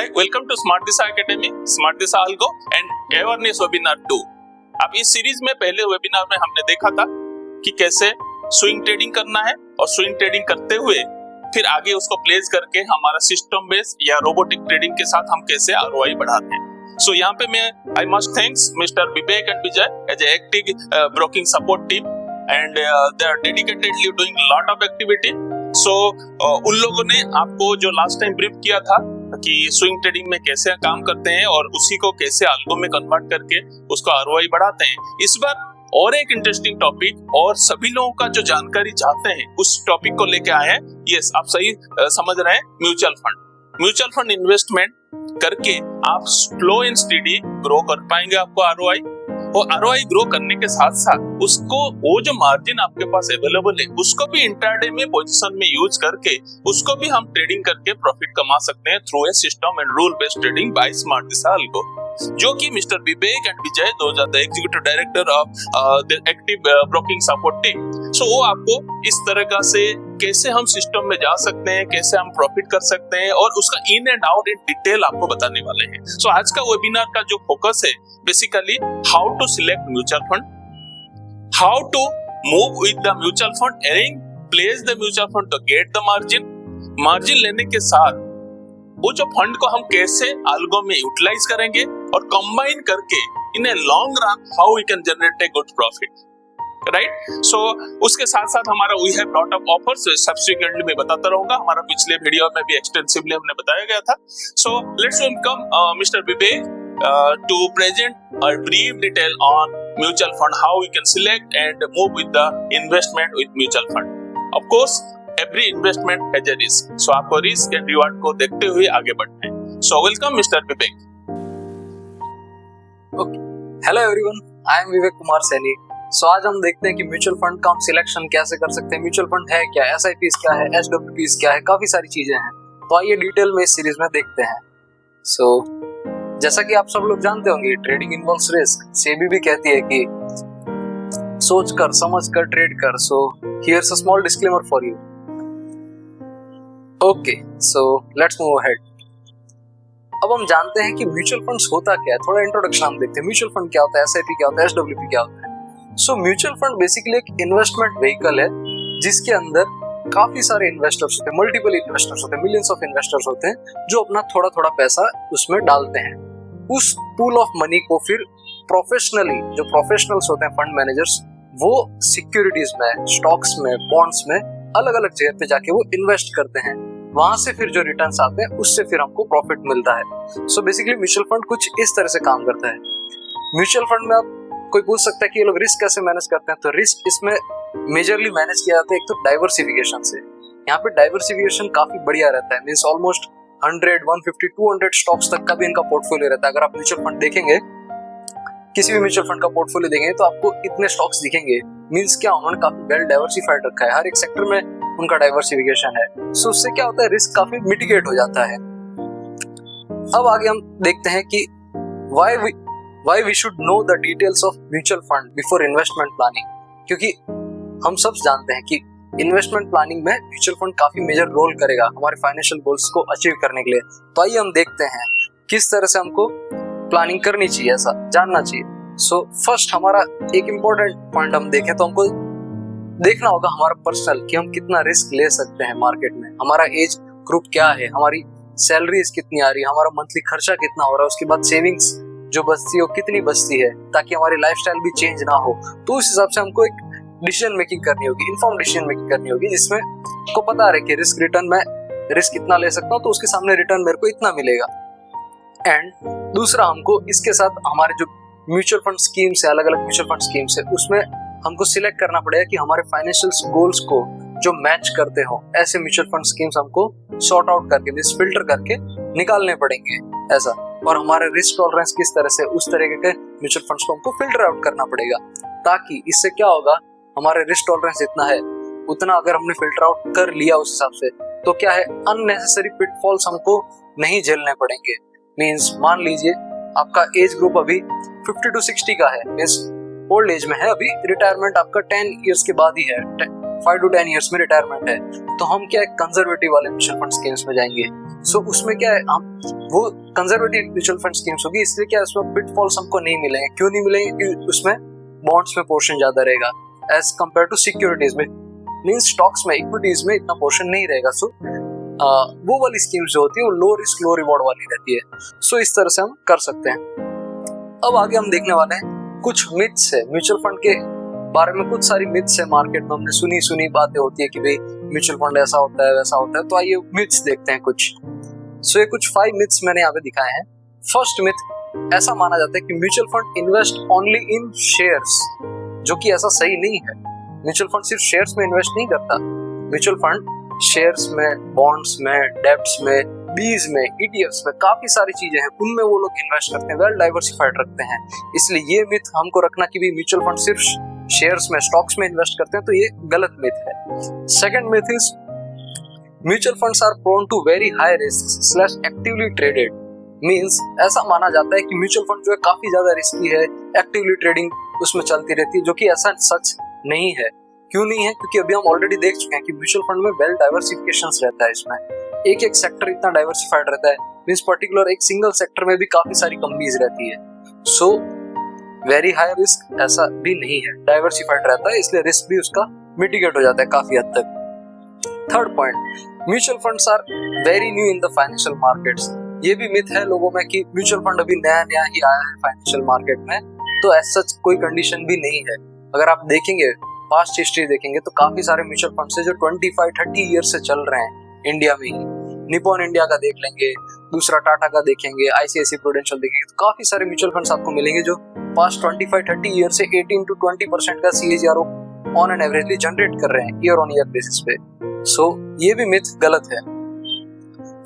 Hi, welcome to Smart Disha Academy, Smart Disha Algo and Awareness Webinar 2। अब इस series में पहले webinar में हमने देखा था कि कैसे स्विंग ट्रेडिंग करना है और स्विंग ट्रेडिंग करते हुए फिर आगे उसको प्लेस करके हमारा सिस्टम बेस या रोबोटिक ट्रेडिंग के साथ हम कैसे आरओआई बढ़ाते हैं। सो यहाँ पे मैं I must thanks mister Vivek and Vijay as a active broking support team and they are dedicatedly doing lot of activity. So उन लोगों ने आपको जो लास्ट टाइम ब्रीफ किया था कि स्विंग ट्रेडिंग में कैसे काम करते हैं और उसी को कैसे अल्गो में कन्वर्ट करके उसको आरओआई बढ़ाते हैं। इस बार और एक इंटरेस्टिंग टॉपिक और सभी लोगों का जो जानकारी चाहते हैं उस टॉपिक को लेके आए हैं। यस, आप सही समझ रहे हैं, mutual fund. Mutual fund investment करके आप स्लो एंड स्टेडी ग्रो कर पाएंगे आपको आरओआई, और आरओआई ग्रो करने के साथ साथ उसको वो जो मार्जिन आपके पास अवेलेबल है उसको भी इंट्राडे में पोजीशन में यूज करके उसको भी हम ट्रेडिंग करके प्रॉफिट कमा सकते हैं through a system and rule based trading by smart Disha algo, जो कि मिस्टर विवेक एंड विजय दो the executive director of the active broking support team. So वो आपको इस तरह का से कैसे हम सिस्टम में जा सकते हैं, कैसे हम प्रॉफिट कर सकते हैं और उसका in and out in detail आपको बताने वाले हैं। सो आज का वेबिनार का जो फोकस है basically how to select mutual fund, how to move with the mutual fund and place the mutual fund to get the margin लेने के साथ वो जो फंड को हम कैसे अल्गो में यूटिलाइज करेंगे और कंबाइन करके in a long run how we can generate a good profit, right. So उसके साथ साथ हमारा we have lot of offers, subsequently मैं बताता रहूंगा, हमारा पिछले वीडियो में भी एक्सटेंसिवली हमने बताया गया था। So let's welcome mister Vivek to present a brief detail on mutual fund, how we can select and move with the investment with mutual fund. Of course, every investment has a risk. So आपको risk and reward को देखते हुए आगे बढ़ते हैं। So welcome Mr. Vivek. Okay. Hello everyone. I am Vivek Kumar Saini. So आज हम देखते हैं कि म्यूचुअल फंड का हम सिलेक्शन कैसे कर सकते हैं, म्यूचुअल फंड है क्या, SIPs क्या है, SWPs क्या है, काफी सारी चीजें हैं। तो आइए डिटेल में इस सीरीज में देखते हैं। So जैसा कि आप सब लोग जानते होंगे, ट्रेडिंग इन्वॉल्व्स रिस्क। सेबी भी कहती है कि सोच कर समझ कर ट्रेड कर। So here's a small disclaimer for you. Okay, so let's move ahead. अब हम जानते हैं कि म्यूचुअल फंड्स होता क्या है, थोड़ा इंट्रोडक्शन हम देखते हैं। म्यूचुअल फंड क्या होता है, SIP क्या होता है, SWP क्या होता है। सो म्यूचुअल फंड बेसिकली एक इन्वेस्टमेंट व्हीकल है जिसके अंदर काफी सारे इन्वेस्टर्स होते हैं, मल्टीपल इन्वेस्टर्स होते हैं, मिलियंस ऑफ इन्वेस्टर्स होते हैं जो अपना थोड़ा थोड़ा पैसा उसमें डालते हैं। उस पूल ऑफ मनी को फिर प्रोफेशनली, जो प्रोफेशनल्स होते हैं फंड मैनेजर्स, वो सिक्योरिटीज में, स्टॉक्स में, बॉन्ड्स में अलग अलग जगह पे जाके वो इन्वेस्ट करते हैं। वहां से फिर जो रिटर्न्स आते हैं उससे फिर हमको प्रॉफिट मिलता है। सो बेसिकली म्यूचुअल फंड कुछ इस तरह से काम करता है। म्यूचुअल फंड में आप कोई पूछ सकता है कि ये लोग रिस्क कैसे मैनेज करते हैं, तो रिस्क इसमें मेजरली मैनेज किया जाता है एक तो डाइवर्सिफिकेशन से। यहाँ पे डाइवर्सिफिकेशन काफी बढ़िया रहता है, मींस ऑलमोस्ट 100, 150, 200 स्टॉक्स तक का भी इनका पोर्टफोलियो रहता है। अगर आप म्यूचुअल फंड देखेंगे, किसी भी म्यूचुअल फंड का पोर्टफोलियो देखेंगे तो आपको इतने स्टॉक्स दिखेंगे। मींस क्या, उन्होंने काफी वेल डाइवर्सिफाइड रखा है, हर एक सेक्टर में उनका डाइवर्सिफिकेशन है। सो उससे क्या होता है, रिस्क काफी मिटिगेट हो जाता है। अब आगे हम देखते हैं कि why we should know the details of mutual fund before investment planning, क्योंकि हम सब जानते हैं कि इन्वेस्टमेंट प्लानिंग में म्यूचुअल फंड काफी मेजर रोल करेगा हमारे फाइनेंशियल गोल्स को अचीव करने के लिए। तो आइए हम देखते हैं किस तरह से हमको प्लानिंग करनी चाहिए, ऐसा जानना चाहिए। सो फर्स्ट हमारा एक इम्पोर्टेंट पॉइंट हम देखें तो हमको देखना होगा हमारा पर्सनल, कि हम कितना रिस्क ले सकते हैं मार्केट में, हमारा एज ग्रुप क्या है, हमारी सैलरीज कितनी आ रही है, हमारा मंथली खर्चा कितना हो रहा है, उसके बाद सेविंग्स जो बचती है वो कितनी बचती है, ताकि हमारी लाइफस्टाइल भी चेंज ना हो। तो उस हिसाब से हमको एक डिसीजन मेकिंग करनी होगी, इन्फॉर्म डिसीजन मेकिंग करनी होगी, जिसमें को पता रहे कि रिस्क रिटर्न मैं रिस्क इतना ले सकता हूँ तो उसके सामने रिटर्न मेरे को इतना मिलेगा। एंड दूसरा, हमको इसके साथ हमारे जो म्यूचुअल फंड स्कीम्स है, अलग अलग म्यूचुअल फंड स्कीम्स है, उसमें हमको सिलेक्ट करना पड़ेगा कि हमारे फाइनेंशियल गोल्स को जो मैच करते हो, ऐसे म्यूचुअल फंड स्कीम्स हमको सॉर्ट आउट करके, मींस फिल्टर करके निकालने पड़ेंगे ऐसा। और हमारे रिस्क टॉलरेंस किस तरह से, उस तरीके के म्यूचुअल फंड्स को हमको फिल्टर आउट करना पड़ेगा, ताकि इससे क्या होगा, हमारे रिस्क टॉलरेंस इतना है उतना अगर हमने फिल्टर आउट कर लिया उस हिसाब से, तो क्या है, अननेसेसरी पिटफॉल्स हमको नहीं झेलने पड़ेंगे। मींस मान लीजिए आपका एज ग्रुप अभी 50 to 60 का है, मींस ओल्ड एज में है, अभी रिटायरमेंट आपका 10 इयर्स के बाद ही है, 5 to 10 इयर्स में रिटायरमेंट है, तो हम क्या है कंजर्वेटिव वाले म्यूचुअल फंड स्कीम्स में जाएंगे। सो उसमें क्या है, हम वो कंजर्वेटिव म्यूचुअल फंड स्कीम्स होगी, इसलिए क्या उसमें पिटफॉल्स हमको नहीं मिलेंगे। क्यों नहीं मिलेंगे? क्योंकि उसमें बॉन्ड्स में पोर्शन ज्यादा रहेगा एज कम्पेयर टू सिक्योरिटीज में, मींस स्टॉक्स में, इक्विटीज में इतना पोर्शन नहीं रहेगा। सो वो वाली स्कीम्स जो होती है वो लो रिस्क लो रिवॉर्ड वाली रहती है। सो इस तरह से हम कर सकते हैं। अब आगे हम देखने वाले हैं कुछ मिथ्स है म्यूचुअल फंड के बारे में। कुछ सारी मिथ्स है मार्केट में, हमने सुनी बातें होती है कि भाई म्यूचुअल फंड ऐसा होता है वैसा होता है। तो आइए मिथ्स देखते हैं कुछ। सो ये कुछ 5 मिथ्स मैंने यहाँ पे दिखाए हैं। फर्स्ट मिथ, ऐसा माना जाता है कि mutual fund invest only in shares, जो कि ऐसा सही नहीं है। म्यूचुअल फंड सिर्फ शेयर्स में इन्वेस्ट नहीं करता। म्यूचुअल फंड शेयर्स में, बॉन्ड्स में, डेब्ट्स में, बीज में, ईटीएफ्स में, काफी सारी चीजें हैं, उनमें वो लोग इन्वेस्ट करते हैं, वेल डाइवर्सिफाइड रखते हैं। इसलिए ये मिथ हमको रखना कि भी म्यूचुअल फंड सिर्फ शेयर्स में, स्टॉक्स में इन्वेस्ट करते हैं, तो ये गलत मिथ है। Second myth is mutual funds are prone to very high risk / actively traded, means ऐसा माना जाता है कि म्यूचुअल फंड जो है काफी ज्यादा रिस्की है, एक्टिवली ट्रेडिंग उसमें चलती रहती है, जो कि ऐसा सच नहीं है। क्यों नहीं है? क्योंकि अभी हम ऑलरेडी देख चुके हैं कि म्यूचुअल फंड में वेल डाइवर्सिफिकेशन रहता है। इसमें एक एक सेक्टर इतना डाइवर्सिफाइड रहता है, मींस पर्टिकुलर एक सिंगल सेक्टर में भी काफी सारी कंपनीज रहती है। सो वेरी हाई रिस्क ऐसा भी नहीं है, डाइवर्सिफाइड रहता है, इसलिए रिस्क भी उसका मिटिगेट हो जाता है काफी हद तक। Third point, mutual funds are very new in the financial markets. ये भी मिथ है लोगों में कि म्यूचुअल फंड अभी नया नया ही आया है फाइनेंशियल मार्केट में, तो ऐसा सच कोई कंडीशन भी नहीं है। अगर आप देखेंगे, पास्ट हिस्ट्री देखेंगे, तो काफी सारे म्यूचुअल फंड्स है जो 25-30 ईयर से चल रहे हैं इंडिया में ही। निपॉन इंडिया का देख लेंगे, दूसरा टाटा का देखेंगे, आईसीआईसी प्रूडेंशियल देखेंगे, तो काफी सारे म्यूचुअल फंड्स आपको मिलेंगे जो पास्ट 25-30 ईयर से 18 to 20% का CAGR on an averagely generate कर रहे हैं ईयर ऑन ईयर बेसिस पे। सो ये भी मिथ गलत है।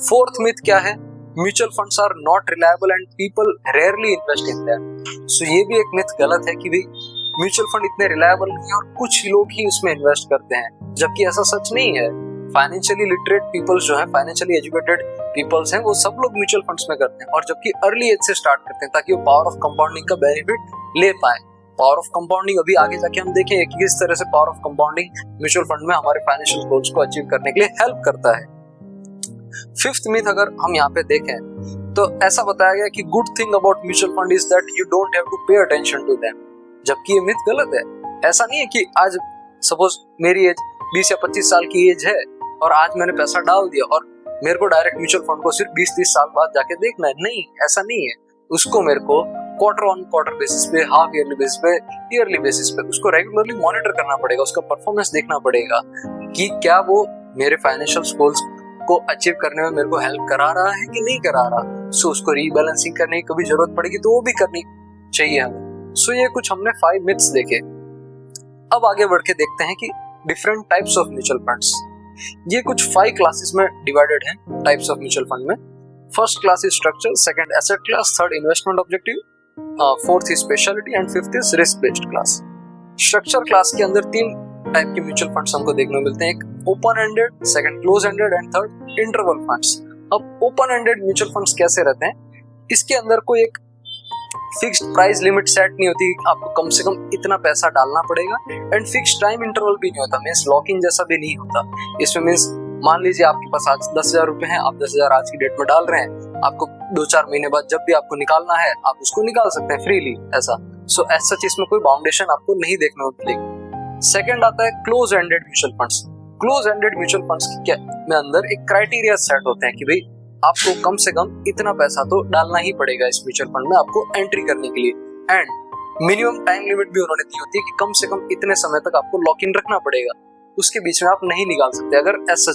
फोर्थ मिथ क्या है? Mutual funds are not reliable and people rarely invest in them. So ये भी एक मिथ गलत है कि भी म्यूचुअल फंड इतने रिलायबल नहीं है और कुछ लोग ही उसमें इन्वेस्ट करते हैं, जबकि ऐसा सच नहीं है। फाइनेंशियली लिटरेट पीपल्स जो है, फाइनेंशियली एजुकेटेड पीपल्स हैं, वो सब लोग म्यूचुअल फंड्स में करते हैं, और जबकि अर्ली एज से स्टार्ट करते हैं ताकि वो पावर ऑफ कंपाउंडिंग का बेनिफिट ले पाए। पावर ऑफ कंपाउंडिंग अभी आगे जाके हम देखेंगे कि किस तरह से power of compounding mutual fund में हमारे फाइनेंशियल गोल्स को अचीव करने के लिए हेल्प करता है। फिफ्थ मिथ अगर हम यहाँ पे देखें तो ऐसा बताया गया कि good thing about mutual fund is that you don't have to pay attention to them, जबकि ये मिथ गलत है। ऐसा नहीं है कि आज सपोज मेरी एज 20 या 25 साल की एज है और आज मैंने पैसा डाल दिया और मेरे को डायरेक्ट म्यूचुअल फंड को सिर्फ 20-30 साल बाद जाके देखना है, नहीं, ऐसा नहीं है। उसको मेरे को क्वार्टर ऑन क्वार्टर बेसिस पे, हाफ ईयरली बेसिस पे, ईयरली बेसिस पे उसको रेगुलरली मॉनिटर करना पड़ेगा, उसका परफॉर्मेंस देखना पड़ेगा कि क्या वो मेरे फाइनेंशियल गोल्स को अचीव करने में मेरे को हेल्प करा रहा है कि नहीं करा रहा। सो उसको रीबैलेंसिंग करने की कभी जरूरत पड़ेगी तो वो भी करनी चाहिए हमें। सो ये कुछ हमने 5 मिथ्स देखे। अब आगे बढ़ के देखते हैं कि different types of mutual funds. ये कुछ 5 क्लासेस में डिवाइडेड हैं टाइप्स ऑफ म्यूचुअल फंड में। First class is structure, second asset class, third investment objective, fourth is speciality and fifth is risk based class. Structure class के अंदर 3 type के mutual funds हमको देखने को मिलते हैं, एक open ended, second close ended and third interval funds. अब ओपन एंडेड म्यूचुअल फंड्स कैसे रहते हैं? इसके अंदर कोई एक फिक्स्ड प्राइस लिमिट सेट नहीं होती, आपको कम से कम इतना पैसा डालना पड़ेगा, एंड फिक्स्ड टाइम इंटरवल भी नहीं होता, मींस लॉक इन जैसा भी नहीं होता। इसमें मींस मान लीजिए आपके पास आज 10,000 रुपए हैं, आप 10,000 आज की डेट में डाल रहे हैं, आपको 2-4 महीने बाद जब भी आपको निकालना है आप उसको निकाल सकते हैं फ्रीली, ऐसा। सो एज सच इसमें कोई बाउंडेशन आपको नहीं देखने को मिलेगी। सेकंड आता है close ended mutual funds. Close ended mutual funds के में अंदर एक क्राइटेरिया सेट होते हैं कि भाई आपको कम से कम इतना पैसा तो डालना ही पड़ेगा इस म्यूचुअल फंड में आपको एंट्री करने के लिए, एंड मिनिमम टाइम लिमिट भी उन्होंने दी होती है कि कम से कम इतने समय तक आपको लॉक इन रखना पड़ेगा, उसके बीच में आप नहीं निकाल सकते। अगर ऐसा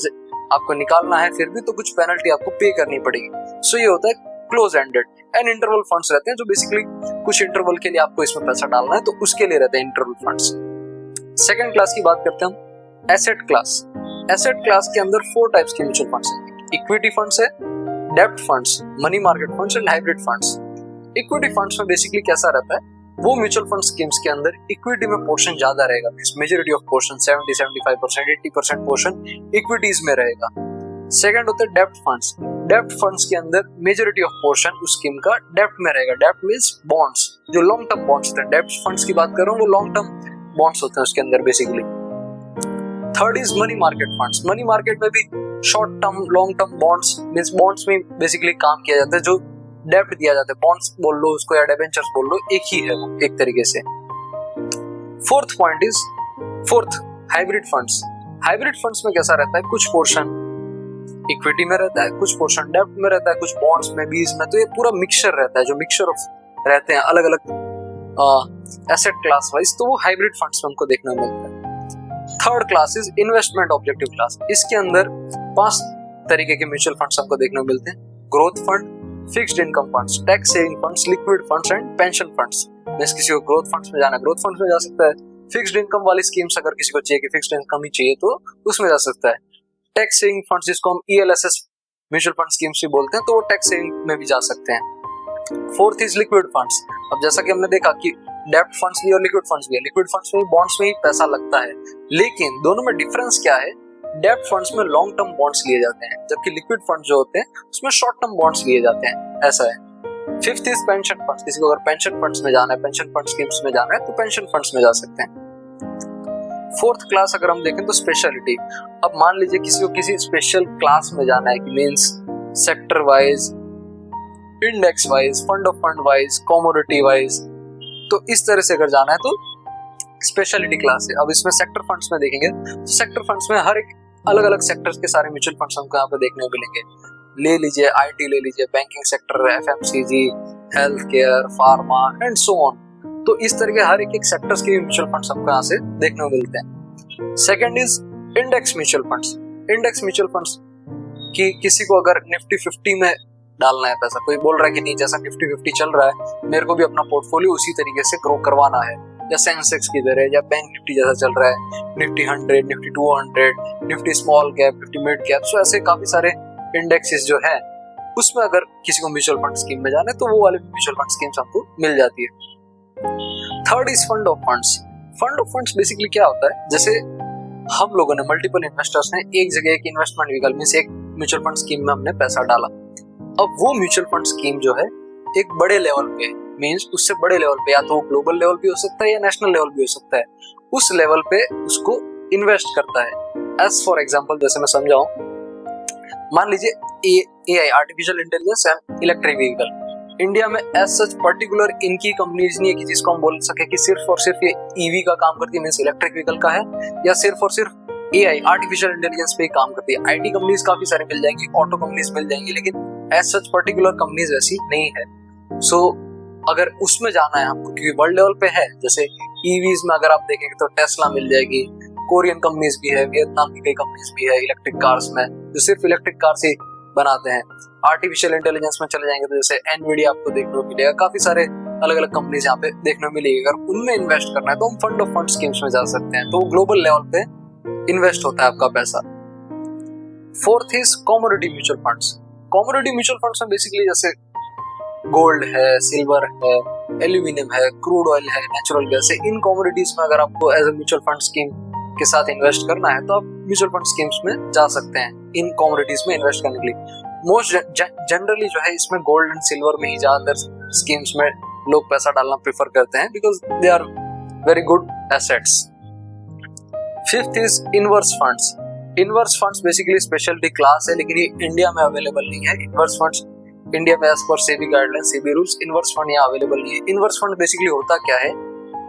आपको निकालना है फिर भी तो कुछ पेनल्टी आपको पे करनी पड़ेगी। सो ये होता है close ended. And interval funds रहते हैं जो बेसिकली कुछ इंटरवल के लिए आपको इसमें पैसा डालना है तो उसके लिए रहते हैं इंटरवल फंड्स। सेकंड क्लास की बात करते हैं हम, एसेट क्लास। एसेट क्लास के अंदर 4 टाइप्स के म्यूचुअल फंड्स हैं, इक्विटी फंड्स है, डेब्ट funds, money market funds and hybrid funds. Equity funds में बेसिकली कैसा रहता है, वो म्यूचुअल फंड स्कीम्स के अंदर इक्विटी में पोर्शन ज्यादा रहेगा, majority of portion 70-75%, 80% portion equities में रहेगा। सेकंड होता है डेब्ट फंड्स। डेब्ट फंड्स के अंदर मेजॉरिटी ऑफ पोर्शन उस स्कीम का डेब्ट में रहेगा। डेब्ट मींस बॉन्ड्स, जो लॉन्ग टर्म बॉन्ड्स होते हैं। डेब्ट फंड्स की बात कर रहा हूँ, वो लॉन्ग टर्म बॉन्ड्स होते हैं उसके अंदर basically. Third is money market funds. Money market में भी short term long term bonds means bonds में बेसिकली काम किया जाता है, जो डेब्ट दिया जाता है, बॉन्ड्स बोल लो उसको या डिबेंचर्स बोल लो, एक ही है वो एक तरीके से। Fourth point is hybrid funds. Hybrid funds में कैसा रहता है, कुछ पोर्शन इक्विटी में रहता है, कुछ पोर्शन डेब्ट में रहता है, कुछ बॉन्ड्स में, बीज में, तो ये पूरा मिक्सचर रहता है, जो मिक्सचर ऑफ रहते हैं अलग अलग एसेट क्लास वाइज, तो वो हाइब्रिड फंड्स में हमको देखने को मिलता है। Third class is investment objective class. इसके अंदर 5 तरीके के म्यूचुअल फंड्स हमको देखने को मिलते हैं। Growth fund, fixed income funds, tax saving funds, liquid funds and pension funds. जैसे किसी को ग्रोथ फंड्स में जाना है, ग्रोथ फंड्स में जा सकता है। फिक्स्ड इनकम वाली स्कीम्स अगर किसी को चाहिए कि फिक्स्ड इनकम ही चाहिए तो उसमें जा सकता है। टैक्स सेविंग फंड्स जिसको हम ELSS म्यूचुअल फंड स्कीम्स भी बोलते हैं, तो वो टैक्स सेविंग में भी जा सकते हैं। Fourth is liquid funds. अब जैसा कि हमने देखा कि डेब्ट फंड्स भी और लिक्विड फंड्स भी है, लिक्विड फंड्स में बॉन्ड्स में ही पैसा लगता है, लेकिन दोनों में डिफरेंस क्या है, डेब्ट फंड्स में लॉन्ग टर्म बॉन्ड्स लिए जाते हैं, जबकि लिक्विड फंड जो होते हैं उसमें शॉर्ट टर्म बॉन्ड्स लिए जाते हैं, ऐसा है। Fifth is pension funds. किसी को अगर पेंशन फंड्स में जाना है, पेंशन फंड स्कीम्स में जाना है, तो पेंशन फंड्स में जा सकते हैं। फोर्थ क्लास अगर हम देखें तो स्पेशलिटी। अब मान लीजिए किसी को किसी स्पेशल क्लास में जाना है कि means sector wise, index wise, fund of fund wise, commodity wise, तो इस तरह से अगर जाना है तो स्पेशलिटी क्लास है। अब इसमें सेक्टर फंड्स में देखेंगे तो सेक्टर फंड्स में हर एक अलग अलग सेक्टर्स के सारे म्यूचुअल फंड्स हमको यहाँ पे देखने को मिलेंगे। ले लीजिए IT ले लीजिए, banking sector, FMCG, health care, pharma and so on. तो इस तरह के हर एक सेक्टर्स के म्यूचुअल फंड्स हमको यहाँ से देखने को मिलते हैं। Second is index mutual funds. Index mutual funds कि किसी को अगर निफ्टी 50 में डालना है पैसा, कोई बोल रहा है कि नहीं जैसा निफ्टी 50 चल रहा है मेरे को भी अपना पोर्टफोलियो उसी तरीके से ग्रो करवाना है, या सेंसेक्स की तरह, या बैंक निफ्टी जैसा चल रहा है, Nifty 100, Nifty 200, Nifty small cap, Nifty mid cap, so ऐसे काफी सारे इंडेक्सेस जो है, उसमें अगर किसी को म्यूचुअल फंड स्कीम में जाना है तो वो वाले म्यूचुअल फंड स्कीम्स आपको मिल जाती है। Third is fund of funds. Fund of funds basically क्या होता है, जैसे हम लोगों ने मल्टीपल इन्वेस्टर्स ने एक जगह एक इन्वेस्टमेंट व्हीकल में से एक म्यूचुअल फंड स्कीम में हमने पैसा डाला। अब वो म्यूचुअल फंड स्कीम जो है एक बड़े लेवल पे, मींस उससे बड़े लेवल पे, या तो ग्लोबल लेवल भी हो सकता है या नेशनल लेवल भी हो सकता है, उस लेवल पे उसको इन्वेस्ट करता है। एज फॉर एग्जांपल जैसे मैं समझाऊं, मान लीजिए AI artificial intelligence and electric vehicle, India में एज सच पर्टिकुलर इनकी कंपनीज नहीं है कि जिसको हम बोल सके कि सिर्फ और सिर्फ ये EV का काम करती है, मींस इलेक्ट्रिक व्हीकल का है, या सिर्फ और सिर्फ AI आर्टिफिशियल इंटेलिजेंस पे ही काम करती है। IT कंपनीज काफी सारी मिल जाएंगी, ऑटो कंपनीज मिल जाएंगी, लेकिन एज सच पर्टिकुलर कंपनीज वैसी नहीं है। सो अगर उसमें जाना है हमको, क्योंकि वर्ल्ड लेवल पे है, जैसे EVs में अगर आप देखेंगे तो टेस्ला मिल जाएगी, कोरियन कंपनीज भी है, वियतनाम की कई कंपनीज भी है इलेक्ट्रिक कार्स में, जो सिर्फ इलेक्ट्रिक कार्स ही बनाते हैं। आर्टिफिशियल इंटेलिजेंस में चले जाएंगे तो जैसे एनवीडिया आपको देखने को मिलेगा, काफी सारे अलग अलग कंपनीज यहाँ पे देखने को मिलेगी। अगर उनमें इन्वेस्ट करना है तो हम फंड ऑफ फंड स्कीम्स में जा सकते हैं, तो ग्लोबल लेवल पे इन्वेस्ट होता है आपका पैसा। Fourth is commodity mutual funds. Commodity mutual funds में बेसिकली जैसे गोल्ड है, सिल्वर है, एल्यूमिनियम है, क्रूड ऑयल है, नेचुरल गैस है, इन कमोडिटीज में अगर आपको as a mutual fund scheme के साथ इन्वेस्ट करना है तो आप म्यूचुअल फंड स्कीम्स में जा सकते हैं इन कमोडिटीज में इन्वेस्ट करने के लिए। मोस्ट जनरली जो है इसमें गोल्ड एंड सिल्वर में ही ज्यादातर स्कीम्स में लोग पैसा डालना प्रेफर करते हैं, because they are very good assets. Fifth is inverse funds. Inverse funds basically speciality class है, लेकिन ये इंडिया में अवेलेबल नहीं है। इनवर्स फंड्स इंडिया में as per SEBI guideline, SEBI rules, inverse fund यहाँ अवेलेबल नहीं है। इनवर्स फंड बेसिकली होता क्या है,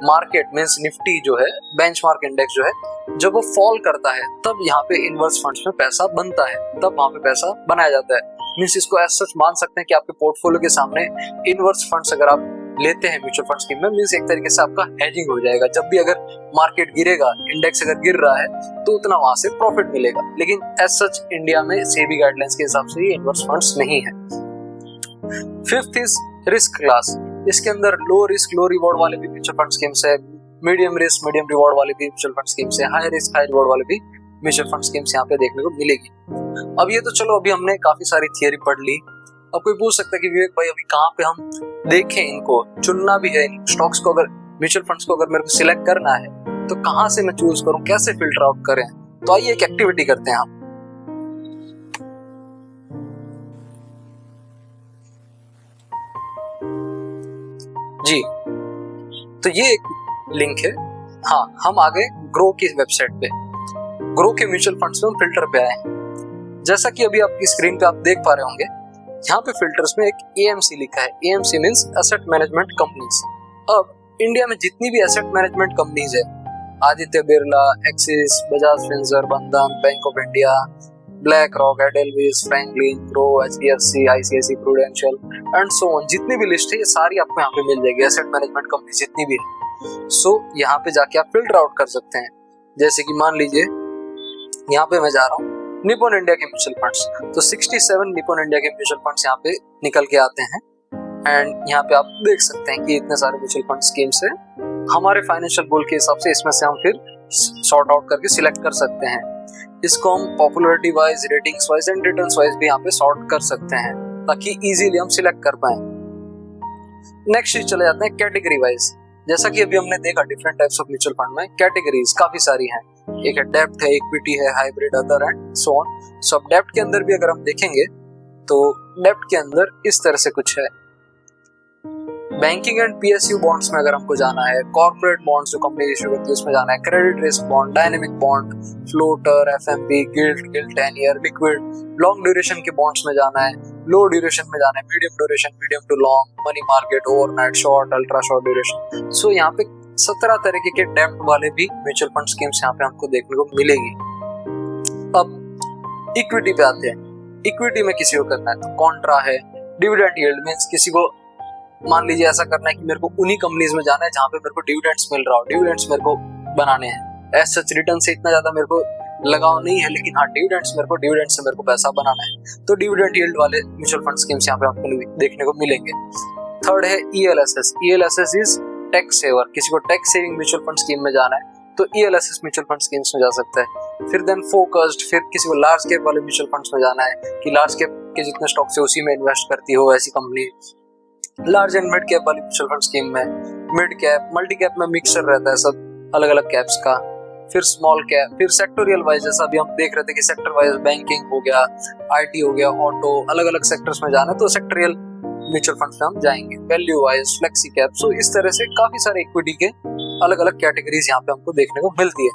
मार्केट मींस निफ्टी जो है, बेंचमार्क इंडेक्स जो है, जब वो फॉल करता है तब यहाँ पे इनवर्स फंड्स में पैसा बनता है, तब वहां पे पैसा बनाया जाता है। मींस इसको एज सच मान सकते हैं कि आपके पोर्टफोलियो के सामने इनवर्स फंड्स अगर आप लेते हैं म्यूचुअल फंड स्कीम में, मींस एक तरीके से आपका हेजिंग हो जाएगा। जब भी अगर मार्केट गिरेगा, इंडेक्स अगर गिर रहा है तो उतना वहां से प्रॉफिट मिलेगा, लेकिन एज सच इंडिया में सेबी गाइडलाइंस के हिसाब से ये इनवर्स फंड्स नहीं है। Fifth is risk class. इसके अंदर लो रिस्क लो रिवॉर्ड वाले भी म्यूचुअल फंड स्कीम्स है, मीडियम रिस्क मीडियम रिवॉर्ड वाले भी म्यूचुअल फंड स्कीम्स है, हाई रिस्क हाई रिवॉर्ड वाले भी म्यूचुअल फंड स्कीम्स यहाँ पे देखने को मिलेगी। अब ये तो चलो अभी हमने काफी सारी थियरी पढ़ ली। अब कोई पूछ सकता है कि विवेक भाई अभी कहाँ पे हम देखें इनको, चुनना भी है इन स्टॉक्स को, अगर म्यूचुअल फंड्स को अगर मेरे को सिलेक्ट करना है तो कहाँ से मैं चूज करूँ, कैसे फिल्टर आउट करें। तो आइए एक एक्टिविटी करते हैं हम। जी तो ये एक लिंक है, हाँ हम आ गए ग्रो की वेबसाइट पे। ग्रो के म्यूचुअल फंड्स में हम फिल्टर पे आए हैं। जैसा कि अभी आपकी स्क्रीन पे आप देख पा रहे होंगे, यहाँ पे फिल्टर्स में एक AMC लिखा है। AMC means asset management companies. अब इंडिया में जितनी भी एसेट मैनेजमेंट कंपनीज है, Aditya Birla, Axis, Bajaj Finserv, Bandhan, Bank of India, BlackRock, Edelweiss, Franklin, Groww, HDFC, ICICI Prudential and so on, जितनी भी लिस्ट है ये सारी आपको यहाँ पे मिल जाएगी, एसेट मैनेजमेंट कंपनी जितनी भी है। सो यहाँ पे जाके आप फिल्टर आउट कर सकते हैं। जैसे कि मान लीजिए यहाँ पे मैं जा रहा हूँ निपॉन इंडिया के म्यूचुअल फंड्स, तो 67 निपॉन इंडिया के म्यूचुअल फंड्स यहाँ पे निकल के आते हैं। एंड यहाँ पे आप देख सकते हैं कि इतने सारे म्यूचुअल फंड स्कीम्स है। हमारे फाइनेंशियल गोल के हिसाब से इसमें से हम फिर सॉर्ट आउट करके सिलेक्ट कर सकते हैं। इसको हम popularity wise, ratings wise and returns wise भी यहाँ पे सॉर्ट कर सकते हैं ताकि इजीली हम सिलेक्ट कर पाए। नेक्स्ट चले जाते हैं कैटेगरी वाइज। जैसा कि अभी हमने देखा different types of mutual fund में कैटेगरीज काफी सारी हैं। एक है डेब्ट है, इक्विटी है, hybrid, other and so on. So अब डेब्ट के अंदर भी अगर हम देखेंगे तो डेब्ट के अंदर इस तरह से कुछ है। बैंकिंग एंड PSU बॉन्ड्स में अगर हमको जाना है, कॉर्पोरेट बॉन्ड्स जो कंपनी इशू करती है उसमें जाना है, credit risk bond, dynamic bond, floater, FMP, gilt 10 year, liquid, long duration के बॉन्ड्स में जाना है, लो ड्यूरेशन में जाना है, medium duration, medium to long, money market, overnight, short, ultra short duration. So यहाँ पे 17 तरीके के डेब्ट वाले भी म्यूचुअल फंड स्कीम्स यहाँ पे हमको देखने को मिलेगी। अब इक्विटी पे आते हैं। इक्विटी में किसी को करना है तो कॉन्ट्रा है, डिविडेंड यील्ड मींस किसी को मान लीजिए ऐसा करना है कि मेरे को उन्हीं कंपनीज में जाना है जहां पे मेरे को डिविडेंड्स मिल रहा हो, डिविडेंड्स मेरे को बनाने हैं। एज सच रिटर्न से इतना ज्यादा मेरे को लगाव नहीं है, लेकिन हाँ डिविडेंड्स मेरे को, डिविडेंड से मेरे को पैसा बनाना है, तो डिविडेंड यील्ड वाले म्यूचुअल फंड स्कीम्स यहाँ पे आपको देखने को मिलेंगे। थर्ड है ELSS। ELSS is tax saver. किसी को tax saving mutual fund scheme में जाना है तो ELSS म्यूचुअल फंड स्कीम्स में जा सकता है। फिर देन फोकस्ड, फिर किसी को लार्ज कैप वाले म्यूचुअल फंड्स में जाना है कि लार्ज कैप के जितने स्टॉक्स है उसी में इन्वेस्ट करती हो ऐसी company. Large and mid cap वाली म्यूचुअल फंड स्कीम में, मिड कैप, मल्टी कैप में मिक्सचर रहता है सब अलग अलग कैप्स का। फिर स्मॉल कैप, फिर सेक्टोरियल वाइज, जैसा अभी हम देख रहे थे कि सेक्टर वाइज बैंकिंग हो गया, IT हो गया, ऑटो, अलग अलग सेक्टर्स में जाना है तो सेक्टोरियल म्यूचुअल फंड्स में हम जाएंगे। Value wise, flexi cap. So इस तरह से काफी सारे इक्विटी के अलग अलग कैटेगरीज यहाँ पे हमको देखने को मिलती है।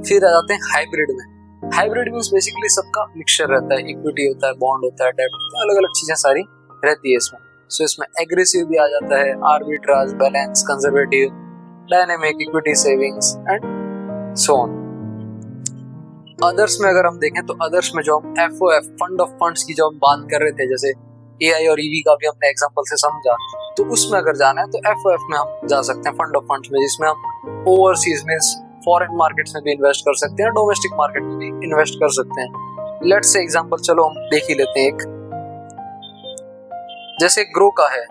फिर आ जाते हैं हाइब्रिड में। हाइब्रिड मींस बेसिकली सबका मिक्सचर रहता है, इक्विटी होता है, बॉन्ड होता है, डेब्ट होता है, अलग अलग चीजें सारी रहती है इसमें। सो इसमें एग्रेसिव भी आ जाता है, arbitrage, balance, conservative, dynamic, equity savings and so on. Others में अगर हम देखें तो अदर्स में जो हम FOF, फंड ऑफ फंड्स की जो हम बात कर रहे थे, जैसे AI और EV का भी हमने एग्जांपल से समझा, तो उसमें अगर जाना है तो FOF में हम जा सकते हैं, फंड ऑफ फंड्स में, जिसमें हम ओवरसीज मींस फॉरेन मार्केट्स में भी इन्वेस्ट कर सकते हैं, डोमेस्टिक मार्केट में भी इन्वेस्ट कर सकते हैं। लेट्स से एग्जांपल चलो हम देख ही लेते हैं एक, जैसे ग्रो का है,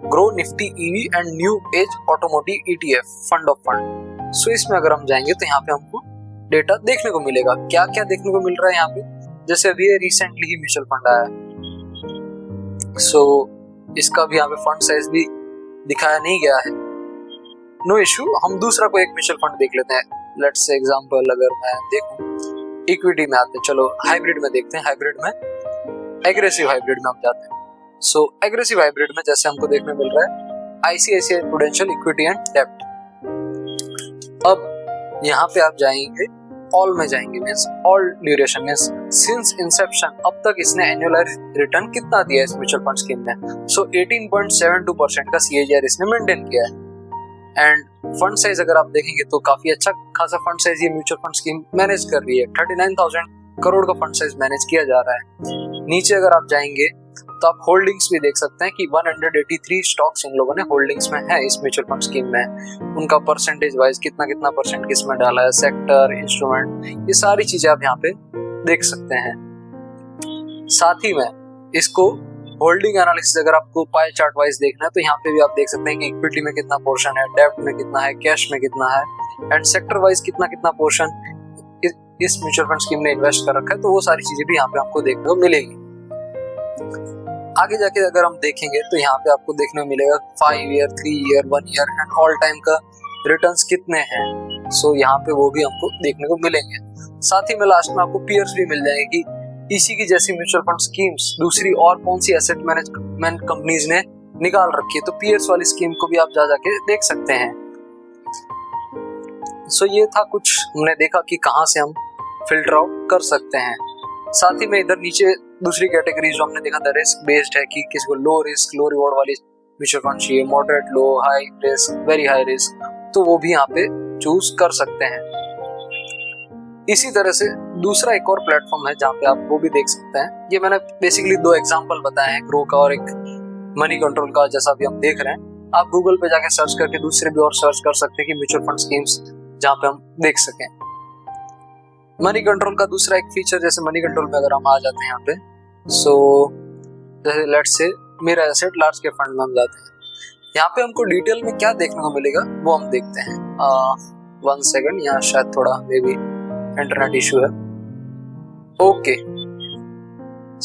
Groww Nifty EV and new age automotive ETF fund of fund. So इसमें अगर हम जाएंगे तो यहाँ पे हमको डेटा देखने को मिलेगा। क्या क्या देखने को मिल रहा है यहाँ पे, जैसे अभी ये रिसेंटली ही म्यूचुअल फंड आया है, सो इसका भी यहाँ पे फंड साइज भी दिखाया नहीं गया है, नो इशू। हम दूसरा कोई एक म्यूचुअल फंड देख लेते हैं। लेट्स से एग्जांपल अगर मैं देखूं इक्विटी में आते हैं, चलो हाइब्रिड में देखते हैं। हाइब्रिड में एग्रेसिव हाइब्रिड में हम जाते हैं। सो एग्रेसिव हाइब्रिड में जैसे हमको देखने मिल रहा है ICICI प्रूडेंशियल इक्विटी एंड डेब्ट। अब यहाँ पे आप जाएंगे, ऑल में जाएंगे, means all duration, means since Inception अब तक इसने एनुअलाइज रिटर्न कितना दिया है इस म्यूचुअल फंड स्कीम में। सो 18.72% का CAGR इसने मेंटेन किया है। एंड फंड साइज अगर आप देखेंगे तो काफी अच्छा खासा फंड साइज ये म्यूचुअल फंड स्कीम मैनेज कर रही है। 39,000 करोड़ का फंड साइज मैनेज किया जा रहा है। नीचे अगर आप जाएंगे तो आप होल्डिंग्स भी देख सकते हैं कि 183 स्टॉक्स इन लोगों ने होल्डिंग्स में है इस म्यूचुअल फंड स्कीम में। उनका परसेंटेज वाइज कितना कितना परसेंट किसमें डाला है, सेक्टर, इंस्ट्रूमेंट, ये सारी चीजें आप यहाँ पे देख सकते हैं। साथ ही में इसको होल्डिंग एनालिसिस अगर आपको पाई चार्ट वाइज देखना है तो यहाँ पे भी आप देख सकते हैं कि इक्विटी में कितना पोर्शन है, डेब्ट में कितना है, कैश में कितना है एंड सेक्टर वाइज कितना कितना पोर्शन इस म्यूचुअल फंड स्कीम ने इन्वेस्ट कर रखा है। तो वो सारी चीजें भी यहाँ पे आपको देखने को मिलेगी। आगे जाके अगर हम देखेंगे तो यहाँ पे आपको देखने को मिलेगा 5 year, 3 year, 1 year and all time का रिटर्न्स कितने हैं। सो यहाँ पे वो भी हमको देखने को मिलेंगे। साथ ही में लास्ट में आपको पीयर्स भी मिल जाएंगे कि इसी की जैसी म्यूचुअल फंड स्कीम्स दूसरी और कौन सी एसेट मैनेजमेंट कंपनीज ने निकाल रखी है, तो पीयर्स वाली स्कीम को भी आप जा जाके देख सकते हैं। सो ये था कुछ हमने देखा कि कहाँ से हम फिल्टर आउट कर सकते हैं। साथ ही में इधर नीचे दूसरी कैटेगरी जो हमने देखा था रिस्क बेस्ड है कि किसी को लो रिस्क लो रिवॉर्ड वाली म्यूचुअल फंड चाहिए, moderate low, high risk, very high risk, तो वो भी यहाँ पे चूज कर सकते हैं। इसी तरह से दूसरा एक और प्लेटफॉर्म है जहाँ पे आप वो भी देख सकते हैं। ये मैंने बेसिकली दो एग्जांपल बताए हैं, ग्रो का और एक मनी कंट्रोल का, जैसा भी हम देख रहे हैं। आप गूगल पे जाके सर्च करके दूसरे भी और सर्च कर सकते हैं कि म्यूचुअल फंड स्कीम्स जहाँ पे हम देख सकें। मनी कंट्रोल का दूसरा एक फीचर, जैसे मनी कंट्रोल में अगर हम आ जाते हैं यहाँ पे, सो जैसे लेट्स से मेरा एसेट लार्ज के फंड में हम जाते हैं, यहाँ पे हमको डिटेल में क्या देखने को मिलेगा वो हम देखते हैं। 1 सेकंड, यहाँ शायद थोड़ा मे बी इंटरनेट इशू है। ओके,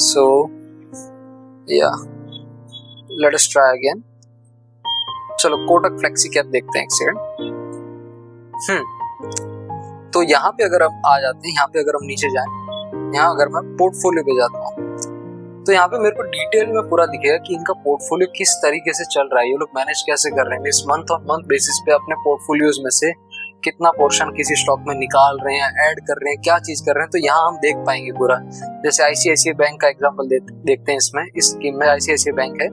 सो या लेट अस ट्राई अगेन। चलो कोटक फ्लेक्सी कैप देखते हैं एक सेकंड। तो यहाँ पे अगर हम आ जाते हैं, यहाँ पे अगर हम नीचे जाएं, यहाँ अगर मैं पोर्टफोलियो पे जाता हूँ तो यहाँ पे मेरे को डिटेल में पूरा दिखेगा कि इनका पोर्टफोलियो किस तरीके से चल रहा है, ये लोग मैनेज कैसे कर रहे हैं, इस मंथ ऑन मंथ बेसिस पे अपने पोर्टफोलियोज में से कितना पोर्शन किसी स्टॉक में निकाल रहे हैं, ऐड कर रहे हैं, क्या चीज कर रहे हैं। तो यहाँ हम देख पाएंगे पूरा। जैसे आईसीआईसीआई बैंक का एग्जांपल देखते हैं इसमें। इस स्कीम में आईसीआईसीआई बैंक है,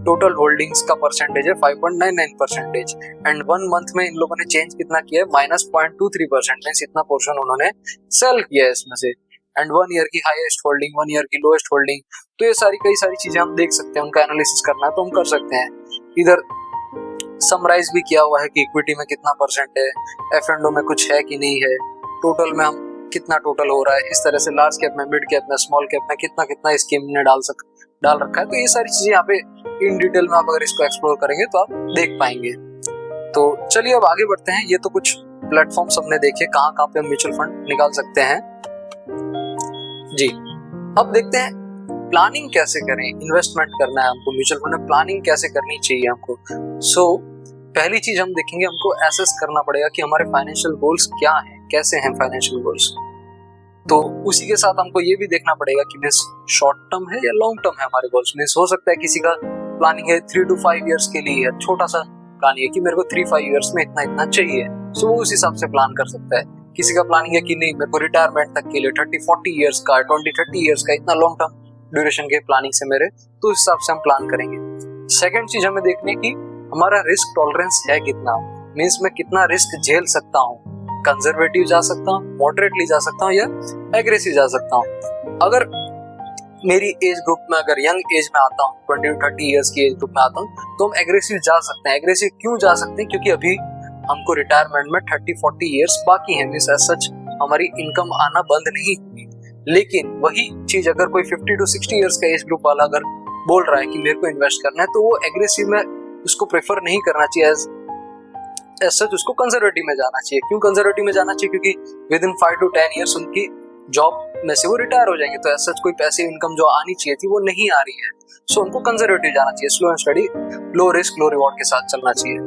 टोटल होल्डिंग्स का परसेंटेज है 5.99% एंड 1 मंथ में इन लोगों ने चेंज कितना किया है, -0.23%। मींस इतना पोर्शन उन्होंने सेल किया है इसमें से। एंड 1 ईयर की हाईएस्ट होल्डिंग, 1 ईयर की लोएस्ट होल्डिंग, तो ये कई सारी चीजें हम देख सकते हैं। उनका एनालिसिस करना है तो हम कर सकते हैं। इधर समराइज भी किया हुआ है कि इक्विटी में कितना परसेंट है, एफ&ओ में कुछ है कि नहीं है, टोटल में हम कितना टोटल हो रहा है, इस तरह से लार्ज कैप में, मिड कैप में, स्मॉल कैप में कितना कितना स्कीम ने डाल रखा है। तो ये सारी चीजें यहाँ पे इन डिटेल में आप अगर इसको एक्सप्लोर करेंगे तो आप देख पाएंगे। तो चलिए अब आगे बढ़ते हैं। ये तो कुछ प्लेटफॉर्म्स हमने देखे कहाँ कहाँ पे हम म्यूचुअल फंड निकाल सकते हैं जी। अब देखते हैं प्लानिंग कैसे करें, इन्वेस्टमेंट करना है हमको म्यूचुअल फंड में, प्लानिंग कैसे करनी चाहिए हमको। सो पहली चीज हम देखेंगे, हमको एसेस करना पड़ेगा कि हमारे फाइनेंशियल गोल्स क्या हैं, कैसे हैं फाइनेंशियल गोल्स। तो उसी के साथ हमको ये भी देखना पड़ेगा कि मींस शॉर्ट टर्म है या लॉन्ग टर्म है हमारे गोल्स। मींस हो सकता है किसी का प्लानिंग है 3 to 5 ईयर्स के लिए है, छोटा सा प्लानिंग है कि मेरे को 3-5 ईयर्स में इतना इतना चाहिए, सो वो उस हिसाब से प्लान कर सकता है। किसी का प्लानिंग है कि नहीं मेरे को रिटायरमेंट तक के लिए 30-40 ईयर्स का, 20-30 ईयर्स का, इतना लॉन्ग टर्म ड्यूरेशन के प्लानिंग से मेरे, तो उस हिसाब से हम प्लान करेंगे। सेकंड चीज हमें देखनी है कि हमारा रिस्क टॉलरेंस है कितना, मींस मैं कितना रिस्क झेल सकता हूँ, कंजर्वेटिव जा सकता हूँ, मॉडरेटली जा सकता हूँ या एग्रेसिव जा सकता हूँ। अगर मेरी एज ग्रुप में, अगर यंग एज में आता हूँ, 20-30 ईयर्स की एज ग्रुप में आता हूँ, तो हम एग्रेसिव जा सकते हैं। एग्रेसिव क्यों जा सकते हैं? क्योंकि अभी हमको रिटायरमेंट में 30-40 ईयर्स बाकी है, मींस एज सच हमारी इनकम आना बंद नहीं हुई। लेकिन वही चीज अगर कोई 50 to 60 ईयर्स का एज ग्रुप वाला अगर बोल रहा है कि मेरे को इन्वेस्ट करना है, तो वो एग्रेसिव में उसको प्रेफर नहीं करना चाहिए, एज सच उसको कंजर्वेटिव में जाना चाहिए। क्यों कंजर्वेटिव में जाना चाहिए? क्योंकि विद इन 5 to 10 ईयर्स उनकी जॉब में से वो रिटायर हो जाएंगे, तो एज सच कोई पैसिव इनकम जो आनी चाहिए थी वो नहीं आ रही है। सो उनको कंजर्वेटिव जाना चाहिए, slow and study, low risk low reward के साथ चलना चाहिए।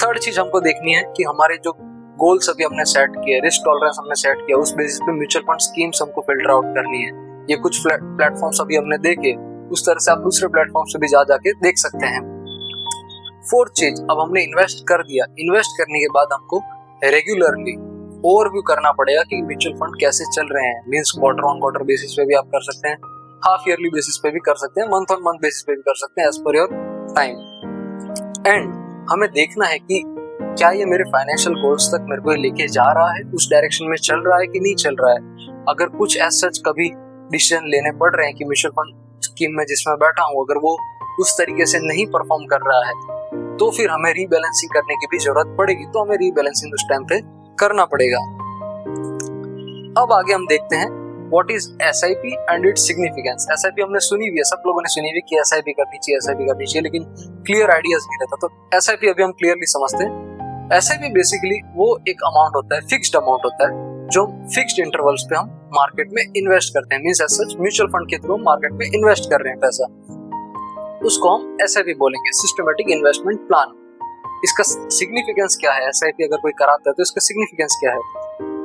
थर्ड चीज हमको देखनी है कि हमारे जो गोल्स अभी हमने सेट किए, रिस्क टॉलरेंस हमने सेट किया, उस बेसिस पे म्यूचुअल फंड स्कीम्स हमको फिल्टर आउट करनी है। ये कुछ प्लेटफॉर्म्स अभी हमने देखे, उस तरह से आप दूसरे प्लेटफॉर्म से भी जाके देख सकते हैं। फोर्थ चीज, अब हमने इन्वेस्ट कर दिया, इन्वेस्ट करने के बाद हमको रेगुलरली ओवरव्यू करना पड़ेगा कि म्यूचुअल फंड कैसे चल रहे हैं। Means quarter on quarter basis पे भी आप कर सकते हैं, हाफ ईयरली बेसिस पे भी कर सकते हैं, मंथ ऑन मंथ बेसिस पे भी कर सकते हैं, as per your time. And हमें देखना है कि क्या ये मेरे फाइनेंशियल गोल्स तक मेरे को लेके जा रहा है, उस डायरेक्शन में चल रहा है कि नहीं चल रहा है। अगर कुछ एज सच कभी डिसीजन लेने पड़ रहे हैं कि म्यूचुअल फंड स्कीम में जिसमें बैठा हूँ अगर वो उस तरीके से नहीं परफॉर्म कर रहा है, तो फिर हमें रीबैलेंसिंग करने की भी जरूरत पड़ेगी, तो हमें रीबैलेंसिंग उस टाइम पे करना पड़ेगा। अब आगे हम देखते हैं what is SIP and its significance. SIP हमने सुनी हुई है, सब लोगों ने सुनी हुई कि एसआईपी करनी चाहिए, एसआईपी करनी चाहिए, लेकिन क्लियर आइडियाज नहीं रहता। तो एसआईपी अभी हम क्लियरली समझते हैं। एसआईपी बेसिकली वो एक अमाउंट होता है, फिक्स्ड अमाउंट होता है, जो फिक्स्ड इंटरवल्स पे हम मार्केट में इन्वेस्ट करते हैं। Means as such mutual fund के थ्रू मार्केट में इन्वेस्ट कर रहे हैं पैसा, उसको हम एसआईपी बोलेंगे, सिस्टमैटिक इन्वेस्टमेंट प्लान। इसका सिग्निफिकेंस क्या है? एसआईपी अगर कोई कराता है तो इसका सिग्निफिकेंस क्या है?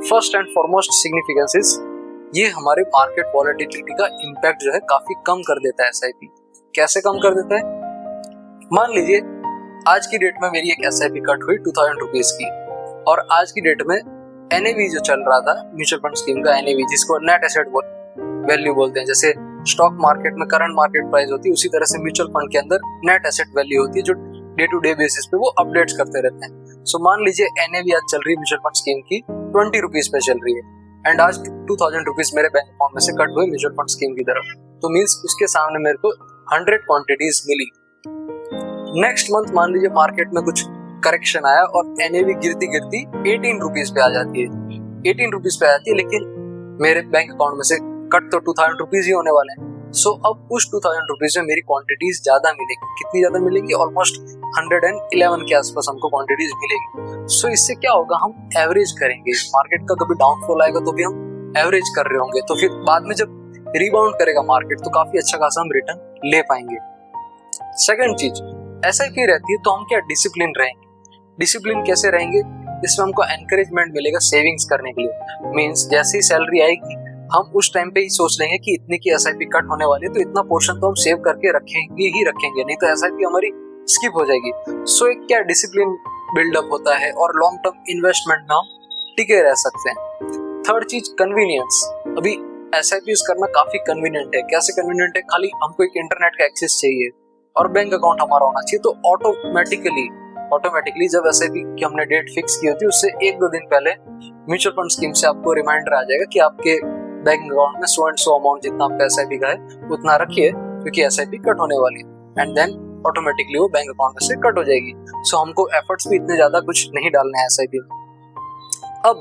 First and foremost significance is ये हमारे मार्केट वॉलेटिलिटी का इम्पैक्ट जो है काफी कम कर देता है। एसआईपी कैसे कम कर देता है? मान लीजिए आज की डेट में मेरी एक एसआईपी कट हुई 2000 रुपीज की, और आज की डेट में एनएवी जो चल रहा था म्यूचुअल फंड स्कीम का, एनएवी जिसको नेट एसेट वैल्यू बोलते हैं, जैसे स्टॉक मार्केट में करंट मार्केट प्राइस होती है, उसी तरह से म्यूचुअल फंड के अंदर नेट एसेट वैल्यू होती है जो डे टू डे बेसिस पे वो अपडेट्स करते रहते हैं। सो मान लीजिए एनएवी आज चल रही है म्यूचुअल फंड स्कीम की 20 रुपीज पे चल रही है, एंड आज 2000 रुपीज मेरे बैंक अकाउंट में से कट हुए म्यूचुअल फंड स्कीम की तरफ, तो मीन्स उसके सामने मेरे को 100 क्वांटिटीज मिली। नेक्स्ट मंथ मान लीजिए मार्केट में कुछ करेक्शन आया और एनएवी गिरती गिरती 18 रुपीज पे आ जाती है, 18 रुपीज पे आ जाती है, लेकिन मेरे बैंक अकाउंट में से कट तो 2000 रुपीज ही होने वाले हैं। सो अब उस 2000 रुपीज में मेरी क्वांटिटीज ज्यादा मिलेगी। कितनी ज्यादा मिलेगी? ऑलमोस्ट 111 के आसपास हमको क्वांटिटीज मिलेगी। सो इससे क्या होगा, हम एवरेज करेंगे। मार्केट का कभी डाउनफॉल आएगा तो भी हम एवरेज कर रहे होंगे, तो फिर बाद में जब रिबाउंड करेगा मार्केट तो काफी अच्छा खासा हम रिटर्न ले पाएंगे। सेकंड चीज, एसआईपी रहती है तो हम क्या डिसिप्लिन रहेंगे। डिसिप्लिन कैसे रहेंगे? इसमें हमको एनकरेजमेंट मिलेगा सेविंग्स करने के लिए। मींस जैसे ही सैलरी आएगी हम उस टाइम पे ही सोच लेंगे कि इतने की एसआईपी कट होने वाली है, तो इतना पोर्शन तो हम सेव करके रखेंगे, नहीं तो एसआईपी हमारी स्किप हो जाएगी। सो एक क्या डिसिप्लिन बिल्डअप होता है और लॉन्ग टर्म इन्वेस्टमेंट में हम टिके रह सकते हैं। थर्ड चीज, कन्वीनियंस। अभी एसआईपी करना काफी कन्वीनियंट है। कैसे कन्वीनियंट है? खाली हमको एक इंटरनेट का एक्सेस चाहिए और बैंक अकाउंट हमारा होना चाहिए, तो ऑटोमेटिकली जब एसआईपी की हमने डेट फिक्स की होती है उससे 1-2 दिन पहले म्यूचुअल फंड स्कीम से आपको रिमाइंडर आ जाएगा कि आपके बैंक अकाउंट में सो एंड सो अमाउंट जितना आपका एसआईपी का है उतना रखिए, क्योंकि एसआईपी कट होने वाली है, एंड देन ऑटोमेटिकली वो बैंक अकाउंट में से कट हो जाएगी। सो हमको एफर्ट्स भी इतने ज्यादा कुछ नहीं डालने हैं एसआईपी में। अब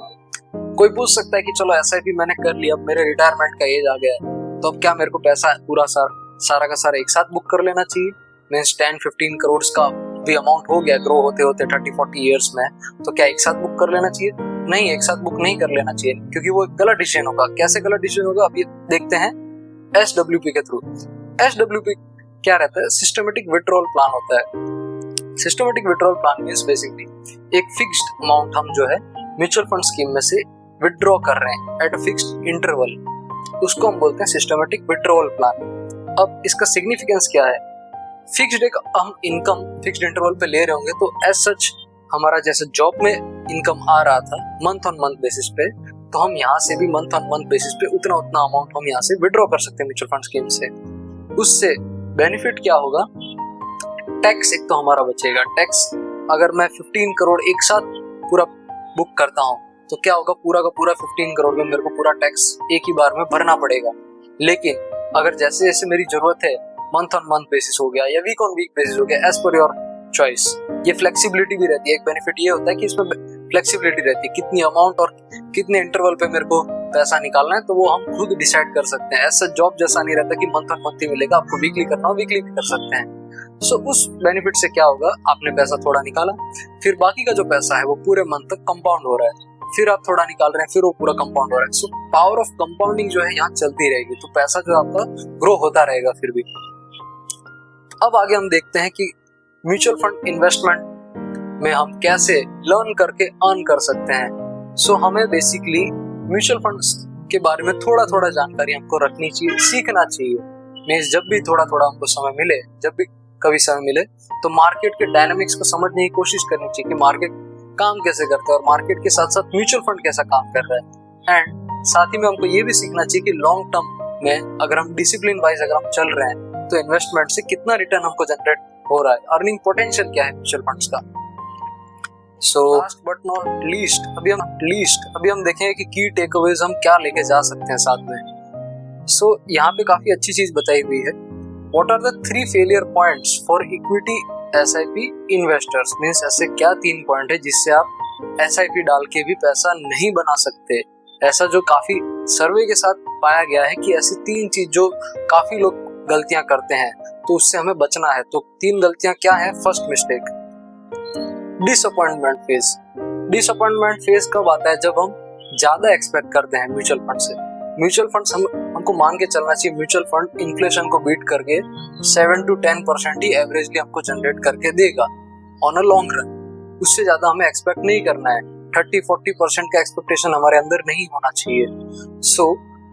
कोई पूछ सकता है कि चलो एसआईपी मैंने कर लिया, अब मेरे रिटायरमेंट का एज आ गया है, तो अब क्या मेरे को पैसा पूरा सारा का सारा एक साथ बुक कर लेना चाहिए? मीन्स 10-15 करोड़ का भी अमाउंट हो गया ग्रो होते होते 30-40 ईयर्स में, तो क्या एक साथ बुक कर लेना चाहिए? नहीं, एक साथ बुक नहीं कर लेना चाहिए, क्योंकि वो गलत डिसीजन होगा। कैसे गलत डिसीजन होगा? अभी देखते हैं एसडब्ल्यूपी के थ्रू। एसडब्ल्यूपी क्या रहता है? सिस्टमेटिक विड्रॉल प्लान होता है। Systematic withdrawal plan means basically एक फिक्स्ड अमाउंट हम जो है म्यूचुअल फंड स्कीम में से विड्रॉ कर रहे हैं एट अ फिक्स्ड इंटरवल, उसको हम बोलते हैं सिस्टमेटिक विड्रॉल प्लान। अब इसका सिग्निफिकेंस क्या है? फिक्स्ड एक हम इनकम फिक्स्ड इंटरवल पे ले रहे होंगे, तो एज सच हमारा जैसे जॉब में इनकम आ रहा था मंथ ऑन मंथ बेसिस पे, तो हम यहाँ से भी मंथ ऑन मंथ बेसिस पे उतना अमाउंट हम यहाँ से विड्रॉ कर सकते हैं म्यूचुअल फंड स्कीम से। उससे बेनिफिट क्या होगा? टैक्स एक तो हमारा बचेगा। टैक्स अगर मैं 15 करोड़ एक साथ पूरा बुक करता हूँ तो क्या होगा, पूरा का पूरा 15 करोड़ में मेरे को पूरा टैक्स एक ही बार में भरना पड़ेगा। लेकिन अगर जैसे जैसे मेरी जरूरत है मंथ ऑन मंथ बेसिस हो गया या वीक ऑन वीक बेसिस हो गया, एज पर योर चॉइस, ये फ्लेक्सिबिलिटी भी रहती है। एक बेनिफिट ये होता है कि इसमें फ्लेक्सिबिलिटी रहती है, कितनी अमाउंट और कितने इंटरवल पे मेरे को पैसा निकालना है, तो वो हम खुद डिसाइड कर सकते हैं। ऐसा जॉब जैसा नहीं रहता कि मंथ ऑन मंथ ही मिलेगा, आपको वीकली करना हो वीकली भी कर सकते हैं। सो उस बेनिफिट से क्या होगा, आपने पैसा थोड़ा निकाला, फिर बाकी का जो पैसा है वो पूरे मंथ तक कंपाउंड हो रहा है, फिर आप थोड़ा निकाल रहे हैं, फिर वो पूरा कंपाउंड हो रहा है। सो पावर ऑफ कंपाउंडिंग जो है यहाँ चलती रहेगी, तो पैसा जो आपका ग्रो होता रहेगा फिर भी। अब आगे हम देखते हैं कि म्यूचुअल फंड इन्वेस्टमेंट में हम कैसे लर्न करके अर्न कर सकते हैं। सो हमें बेसिकली म्यूचुअल फंड्स के बारे में थोड़ा जानकारी हमको रखनी चाहिए, सीखना चाहिए। मींस जब भी थोड़ा हमको समय मिले, जब भी कभी समय मिले, तो मार्केट के डायनामिक्स को समझने की कोशिश करनी चाहिए कि मार्केट काम कैसे करता है और मार्केट के साथ साथ म्यूचुअल फंड कैसा काम कर रहा है। एंड साथ ही में हमको ये भी सीखना चाहिए कि लॉन्ग टर्म में अगर हम डिसिप्लिन वाइज अगर हम चल रहे हैं तो इन्वेस्टमेंट से कितना रिटर्न हमको जनरेट हो रहा है, अर्निंग पोटेंशियल क्या है म्यूचुअल फंड्स का। So last but not least अभी हम देखेंगे कि की टेकअवेज हम क्या लेके जा सकते हैं साथ में। सो यहाँ पे काफी अच्छी चीज बताई हुई है। What are the 3 failure points for equity SIP investors? Means ऐसे क्या 3 पॉइंट है जिससे आप एसआईपी डाल के भी पैसा नहीं बना सकते। ऐसा जो काफी सर्वे के साथ पाया गया है कि ऐसी 3 चीज जो काफी लोग गलतियां करते हैं, तो उससे हमें बचना है। तो 3 गलतियां क्या है? First mistake, disappointment phase. Disappointment phase कब आता है? जब हम ज्यादा एक्सपेक्ट करते हैं म्यूचुअल फंड से। म्यूचुअल फंड्स हमको मान के चलना चाहिए म्यूचुअल फंड इन्फ्लेशन को बीट करके 7 to 10% ही एवरेजली हमको जनरेट करके देगा ऑन अ लॉन्ग रन। उससे ज्यादा हमें एक्सपेक्ट नहीं करना है। 30-40% का एक्सपेक्टेशन हमारे अंदर नहीं होना चाहिए। सो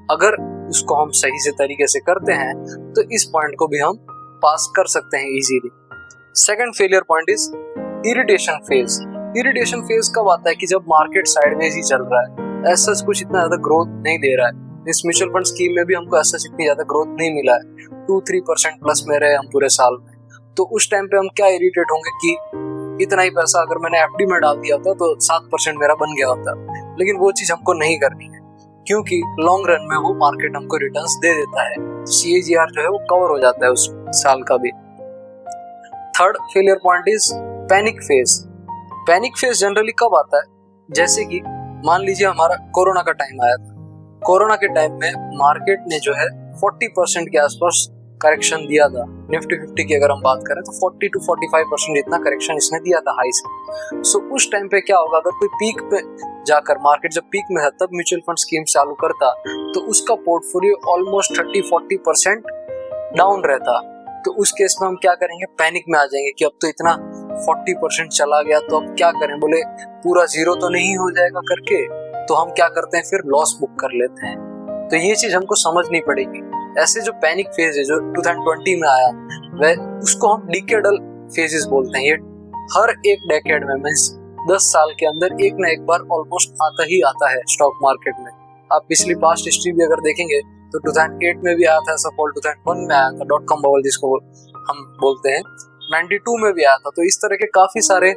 अगर उसको हम सही से तरीके से करते हैं तो इस पॉइंट को भी हम पास कर सकते हैं easily. Second failure point is irritation phase. Irritation phase कब आता है कि जब मार्केट साइडवेज ही चल रहा है, ऐसा कुछ इतना ज्यादा ग्रोथ नहीं दे रहा है। इस म्यूचुअल फंड स्कीम में भी हमको ऐसा इतनी ज्यादा ग्रोथ नहीं मिला है, 2-3% प्लस में रहे हम पूरे साल में। तो उस टाइम पे हम क्या इरिटेट होंगे कि इतना ही पैसा अगर मैंने एफडी में डाल दिया होता तो 7% मेरा बन गया होता। लेकिन वो चीज हमको नहीं करनी है, क्योंकि लॉन्ग रन में वो मार्केट हमको रिटर्न्स दे देता है। CAGR जो है वो कवर हो जाता है उस साल का भी। Third failure point is panic phase. Panic phase generally कब आता है? जैसे कि मान लीजिए हमारा कोरोना का टाइम आया था। कोरोना के टाइम में मार्केट ने जो है 40% के आसपास करेक्शन दिया था। निफ्टी 50 की अगर हम बात करें तो 40 to 45% इतना करेक्शन इसने दिया था हाई से। सो उस टाइम पे क्या होगा, अगर कोई पीक पे जाकर मार्केट जब पीक में है तब म्यूचुअल फंड स्कीम चालू करता तो उसका पोर्टफोलियो ऑलमोस्ट 30-40% डाउन रहता। तो उस केस में हम क्या करेंगे, पैनिक में आ जाएंगे कि अब तो इतना 40% चला गया तो अब क्या करें, बोले पूरा जीरो तो नहीं हो जाएगा करके। तो हम क्या करते हैं, फिर लॉस बुक कर लेते हैं। तो ये चीज हमको समझनी पड़ेगी। ऐसे जो पैनिक फेज है जो 2020 में आया, वह उसको हम डिकेडल फेजेस बोलते हैं। ये हर एक डेकेड में मींस 10 साल के अंदर एक ना एक बार ऑलमोस्ट आता ही आता है स्टॉक मार्केट में। आप पिछली पास्ट हिस्ट्री भी अगर देखेंगे तो 2008 में भी आया था ऐसा फॉल, 2001 में आया था .com बबल जिसको हम बोलते हैं, 92 में भी आया था। तो इस तरह के काफी सारे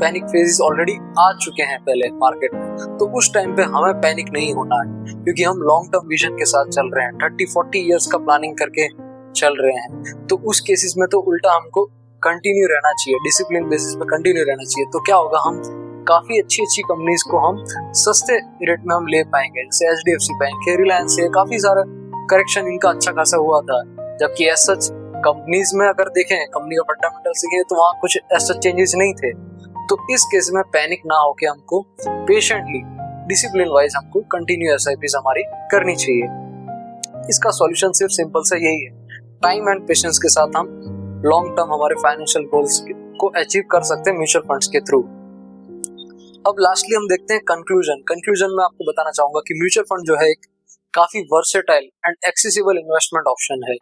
पैनिक फेजेस ऑलरेडी आ चुके हैं पहले मार्केट में। तो उस टाइम पे हमें पैनिक नहीं होना है, क्योंकि हम लॉन्ग टर्म विजन के साथ चल रहे हैं, 30-40 इयर्स का प्लानिंग करके चल रहे हैं। तो उस केसेस में तो उल्टा हमको कंटिन्यू रहना चाहिए, डिसिप्लिन बेसिस पे कंटिन्यू रहना चाहिए। तो क्या होगा, हम काफी अच्छी कंपनीज को हम सस्ते रेट में हम ले पाएंगे। जैसे HDFC बैंक है, रिलायंस है, काफी सारा करेक्शन इनका अच्छा खासा हुआ था। जबकि एज सच कंपनीज में अगर देखें, कंपनी का फंडामेंटल देखें तो वहाँ कुछ ऐसा चेंजेस नहीं थे। तो इस केस में पैनिक ना होके हमको पेशेंटली डिसिप्लिन वाइज हमको कंटिन्यू SIPs हमारी करनी चाहिए। इसका सॉल्यूशन सिर्फ सिंपल सा यही है, टाइम एंड पेशेंस के साथ हम लॉन्ग टर्म हमारे फाइनेंशियल गोल्स को अचीव कर सकते हैं म्यूचुअल फंड्स के थ्रू। अब लास्टली हम देखते हैं कंक्लूजन में आपको बताना चाहूंगा कि म्यूचुअल फंड जो है एक काफी versatile and accessible investment option है।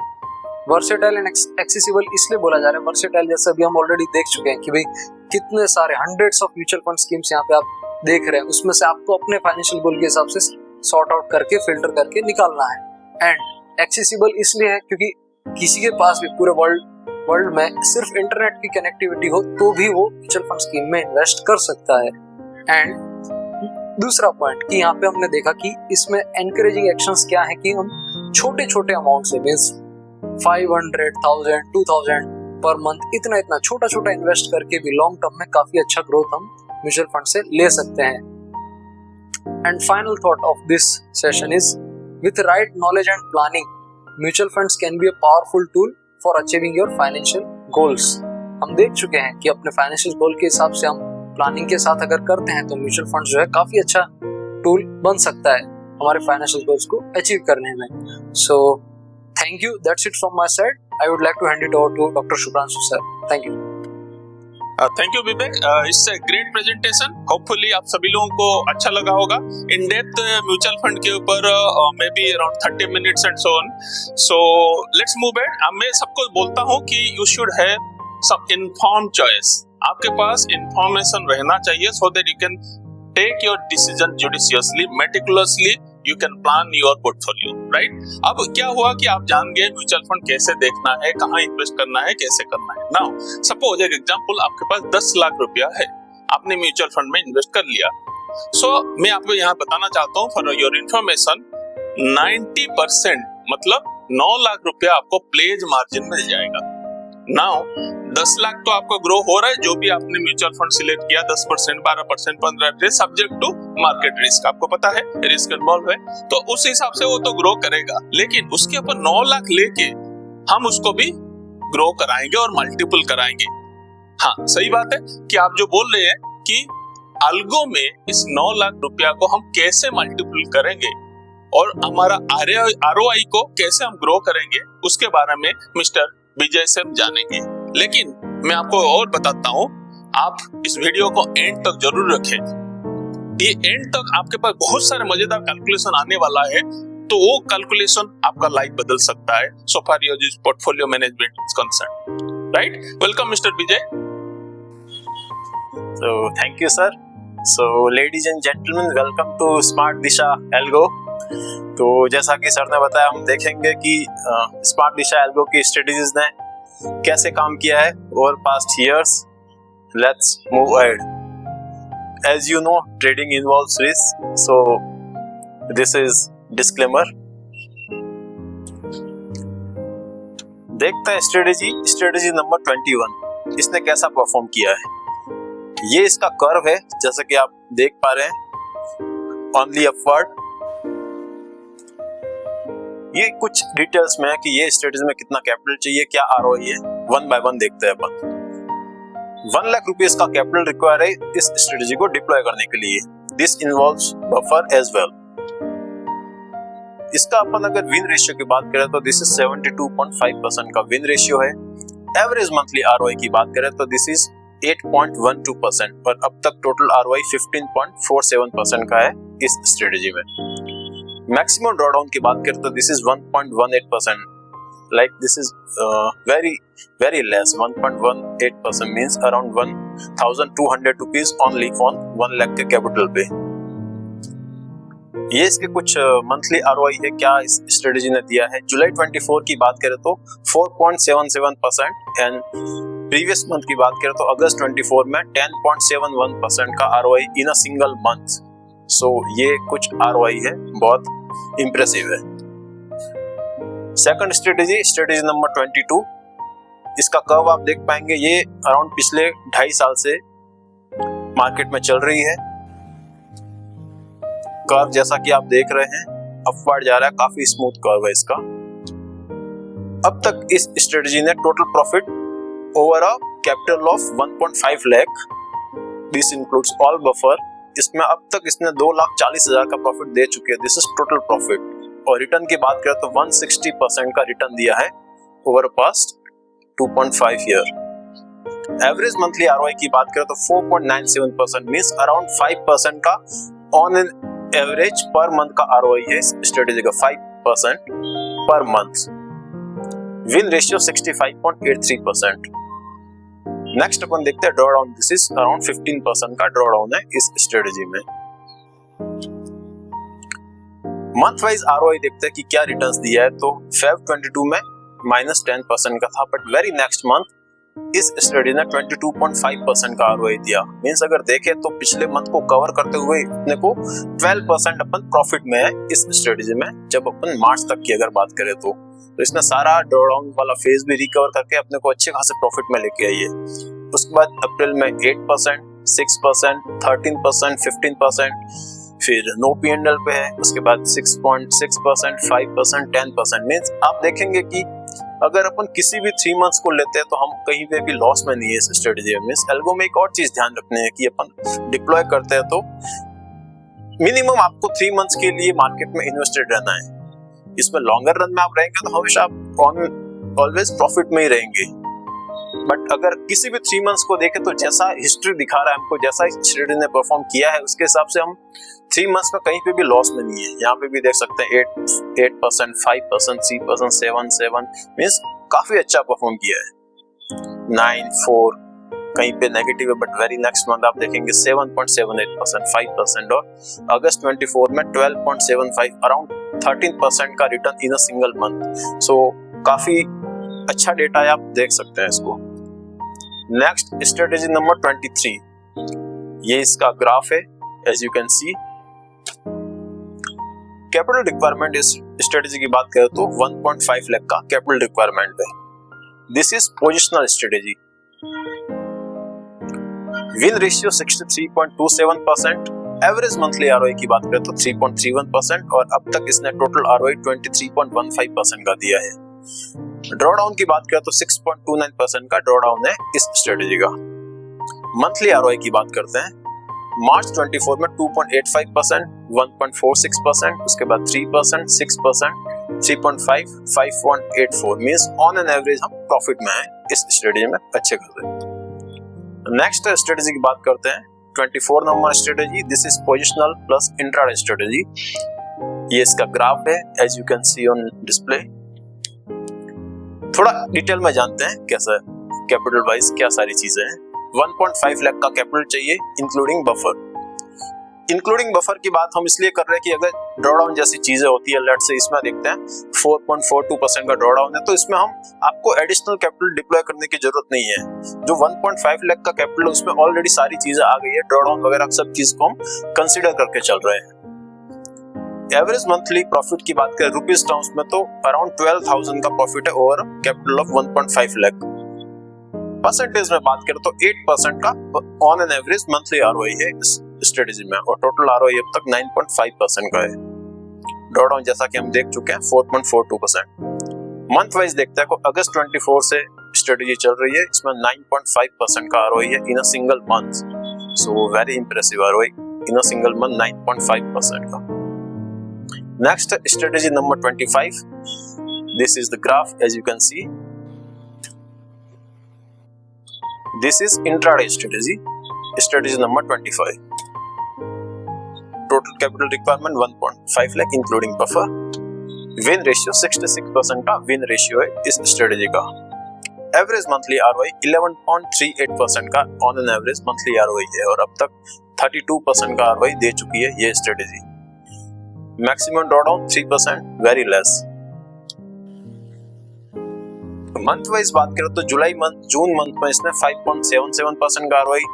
वर्सेटाइल एंड एक्सेसिबल इसलिए बोला जा रहा है, वर्सेटाइल जैसे अभी हम ऑलरेडी देख चुके हैं कि भाई कितने सारे hundreds of mutual fund schemes यहाँ पे आप देख रहे हैं, उसमें से आपको अपने फाइनेंशियल गोल के हिसाब से सॉर्ट आउट करके फिल्टर करके निकालना है। एंड एक्सेसिबल इसलिए है क्योंकि किसी के पास भी पूरे वर्ल्ड में सिर्फ इंटरनेट की कनेक्टिविटी हो तो भी वो म्यूचुअल फंड स्कीम में इन्वेस्ट कर सकता है। एंड दूसरा पॉइंट कि यहाँ पे हमने देखा कि इसमें एनकरेजिंग एक्शंस क्या है कि हम छोटे छोटे अमाउंट से मींस 500,000 2,000 पर मंथ इतना छोटा छोटा इन्वेस्ट करके भी लॉन्ग टर्म में काफी अच्छा ग्रोथ हम म्यूचुअल फंड से ले सकते हैं। And final thought of this session is, with right knowledge and planning mutual funds can be a powerful tool for achieving your financial goals. हम देख चुके हैं कि अपने फाइनेंशियल गोल के हिसाब से हम प्लानिंग के साथ अगर करते हैं तो म्यूचुअल फंड जो है काफी अच्छा टूल बन सकता है हमारे फाइनेंशियल गोल्स को अचीव करने में। So thank you, that's it from my side. I would like to hand it over to doctor Shubhranshu sir. Thank you. Thank you Vivek, it's a great presentation. Hopefully आप सभी लोगों को अच्छा लगा होगा। इन डेप्थ म्यूचुअल फंड के ऊपर may be around 30 minutes and so on. So let's move it. मैं सबको बोलता हूँ कि you should have some informed choice. आपके पास इंफॉर्मेशन रहना चाहिए so that you can take your decision judiciously, meticulously, you can plan your portfolio, right. अब क्या हुआ कि आप जान गए म्यूचुअल फंड कैसे देखना है, कहाँ इन्वेस्ट करना है, कैसे करना है। नाउ सपोज एक एग्जांपल, आपके पास 10 लाख रुपया है, आपने म्यूचुअल फंड में इन्वेस्ट कर लिया। सो मैं आपको यहाँ बताना चाहता हूँ फॉर योर इन्फॉर्मेशन, 90% मतलब 9 लाख रुपया आपको प्लेज मार्जिन मिल जाएगा। नाउ 10 लाख तो आपका ग्रो हो रहा है, जो भी आपने म्यूचुअल फंड सिलेक्ट किया 10%, 12%, 15%, सब्जेक्ट टू मार्केट रिस्क। आपको पता है रिस्क इन्वॉल्व है, तो उस हिसाब से वो तो ग्रो करेगा। लेकिन उसके ऊपर 9 लाख लेके हम उसको भी ग्रो कराएंगे और मल्टीपल कराएंगे। हाँ, सही बात है कि आप जो बोल रहे हैं कि अल्गो में इस 9 लाख रुपया को हम कैसे मल्टीपल करेंगे और हमारा ROI को कैसे हम ग्रो करेंगे, उसके बारे में मिस्टर विजय से हम जानेंगे। लेकिन मैं आपको और बताता हूँ, आप इस वीडियो को एंड तक जरूर रखें। ये एंड तक आपके पास बहुत सारे मजेदार कैलकुलेशन आने वाला है, तो वो कैलकुलेशन आपका लाइफ बदल सकता है so far your portfolio management is concern, right. Welcome mister Vijay. So thank you, sir. So ladies and gentlemen, welcome to Smart Disha Algo. तो जैसा कि सर ने बताया, हम देखेंगे कि स्मार्ट दिशा एल्गो की स्ट्रेटजीज ने कैसे काम किया है over past years. Let's move ahead. As you know, trading involves risk, so this is disclaimer. देखते हैं स्ट्रेटेजी नंबर 21 इसने कैसा परफॉर्म किया है. ये इसका कर्व है, जैसा कि आप देख पा रहे हैं, ओनली अपवर्ड. ये कुछ डिटेल्स में है कि ये स्ट्रेटेजी में कितना कैपिटल चाहिए, क्या आरओआई है. वन बाय वन देखते हैं अपन. 1 लाख रुपीस का कैपिटल रिक्वायर है इस स्ट्रेटेजी को डिप्लॉय करने के लिए. This involves buffer as well. इसका अपन अगर विन रेशियो की बात करें तो दिस इज 72.5% का विन रेशियो है. एवरेज मंथली आरओआई की बात करें तो दिस इज 8.12%, और अब तक टोटल आरओआई 15.47% का है इस स्ट्रेटेजी में. मैक्सिमम ड्रॉडाउन की बात करें तो this is 1.18%. Like this is very less. 1.18% means around 1,200 rupees only on 1 lakh के कैपिटल पे. ये इसके कुछ मंथली आरओआई है क्या इस स्ट्रेटेजी ने दिया है. जुलाई 24 की बात करें तो 4.77% एंड प्रीवियस मंथ की बात करें तो अगस्त 24 में 10.71% का ROI in a single month. So ये कुछ आरओआई है, बहुत इंप्रेसिव है. Second strategy number 22. इसका कर्व आप देख पाएंगे, ये अराउंड पिछले 2.5 साल से मार्केट में चल रही है. कर्व जैसा कि आप देख रहे हैं अपवर्ड जा रहा है, काफी स्मूथ कर्व है इसका. अब तक इस स्ट्रेटेजी ने total profit over a capital of 1.5 lakh, this includes all buffer. इसमें अब तक इसने 2,40,000 का प्रॉफिट दे चुके हैं. This is total profit. और रिटर्न की बात करें तो 160% का रिटर्न दिया है over past 2.5 year. Average monthly ROI की बात करें तो 4.97% मींस अराउंड 5% का on an average per month का आरओआई है इस स्ट्रेटेजी का. 5% per month. Win ratio 65.83%. Next अपन देखते हैं ड्रॉडाउन. दिस इज अराउंड 15% का ड्रॉडाउन है इस स्ट्रेटेजी में. मंथ वाइज आरओआई देखते हैं कि क्या रिटर्न्स दिया है. तो फेब 22 में -10% का था, बट वेरी नेक्स्ट मंथ इस स्ट्रेटेजी ने 22.5% का आरओआई दिया. मींस अगर देखें तो पिछले मंथ को कवर करते हुए अपने को 12% अपन प्रॉफिट में है इस स्ट्रेटेजी में. जब अपन मार्च तक की अगर बात करें तो इसने सारा ड्रॉडाउन वाला फेज भी रिकवर करके अपने को अच्छे खासे प्रॉफिट में लेके आई है. उसके बाद अप्रैल में 8%, 6%, 13%, 15%, फिर नो पीएनएल पे है. उसके बाद 6.6%, 5%, 10%. मींस आप देखेंगे कि अगर अपन किसी भी 3 मंथ्स को लेते हैं तो हम कहीं पे भी लॉस में नहीं है इस स्ट्रेटेजी में. मींस एल्गो में एक और चीज ध्यान रखने है कि अपन डिप्लॉय करते हैं तो मिनिमम आपको 3 मंथ्स के लिए मार्केट में इन्वेस्टेड रहना है. इसमें लॉन्गर रन में आप रहेंगे तो हमेशा आप ऑलवेज प्रॉफिट में ही रहेंगे. बट अगर किसी भी 3 मंथ्स को देखें तो जैसा हिस्ट्री दिखा रहा है हमको, जैसा स्ट्रेटेजी ने परफॉर्म किया है, उसके हिसाब से हम 3 मंथ्स में कहीं पे भी लॉस में नहीं है. यहाँ पे भी देख सकते हैं 8%, 5%, 3%, 7 मींस काफी अच्छा परफॉर्म किया है. 9, 4 कहीं पे नेगेटिव है, बट वेरी नेक्स्ट मंथ आप देखेंगे 7.78%, 5%, और अगस्त 24 में 12.75, अराउंड 13% का return in a single month. So काफी अच्छा डेटा है, आप देख सकते हैं इसको. Next strategy number 23. ये इसका ग्राफ है, as you can see. Capital requirement इस स्ट्रेटेजी की बात करें तो 1.5 लाख का कैपिटल रिक्वायरमेंट है. This is positional strategy. Win ratio 63.27%. Average monthly ROI की बात करें तो 3.31%, और अब तक इसने टोटल आरओआई 23.15% का दिया है. ड्रॉडाउन की बात करें तो 6.29% का ड्रॉडाउन है इस स्ट्रेटेजी का. मंथली आरओआई की बात करते हैं. मार्च 24 में 2.85%, 1.46%, उसके बाद 3%, 6%, 3.5, 5.84. मींस ऑन एन एवरेज हम प्रॉफिट में हैं इस स्ट्रेटेजी में अच्छे खासे. नेक्स्ट स्ट्रेटेजी की बात करते हैं. 24 number strategy. This is positional plus intraday strategy. ये इसका ग्राफ है, as you can see on display. थोड़ा डिटेल में जानते हैं कैसा कैपिटल वाइज क्या सारी चीजें हैं. 1.5 लाख का कैपिटल चाहिए इंक्लूडिंग बफर। इंक्लूडिंग बफर की बात हम इसलिए कर रहे हैं कि अगर ड्रॉडाउन जैसी चीजें होती है, लेट्स से इसमें देखते हैं 4.42% का ड्रॉडाउन है, तो इसमें हम आपको एडिशनल कैपिटल डिप्लॉय करने की जरूरत नहीं है। जो 1.5 लाख का कैपिटल है उसमें ऑलरेडी सारी चीजें आ गई है, ड्रॉडाउन वगैरह सब चीज को हम कंसिडर करके चल रहे हैं। एवरेज मंथली प्रॉफिट की बात करें रुपीज टर्म्स में तो अराउंड 12,000 का प्रॉफिट है over capital of 1.5 lakh. Percentage में बात करें तो 8% का on an average monthly ROI है इस स्ट्रेटेजी में, और टोटल आरओआई अब तक 9.5% का है। ड्रॉडाउन जैसा कि हम देख चुके हैं 4.42%। मंथ वाइज देखते हैं, अगस्त 24 से स्ट्रेटेजी चल रही है, इसमें 9.5% का आरओआई है in a single month. So very impressive ROI in a single month, 9.5% का। Next strategy number 25, this is the graph as you can see, this is intraday strategy, strategy number 25। Total capital requirement 1.5 lakh including buffer. Win ratio 66% का win ratio है इस strategy का। Average monthly ROI 11.38% का on an average monthly ROI है, और अब तक 32% का आरओआई दे चुकी है ये strategy. Maximum drawdown 3%, very less. Month wise बात करें तो जुलाई मंथ, जून मंथ में इसने 5.77% का आरओआई,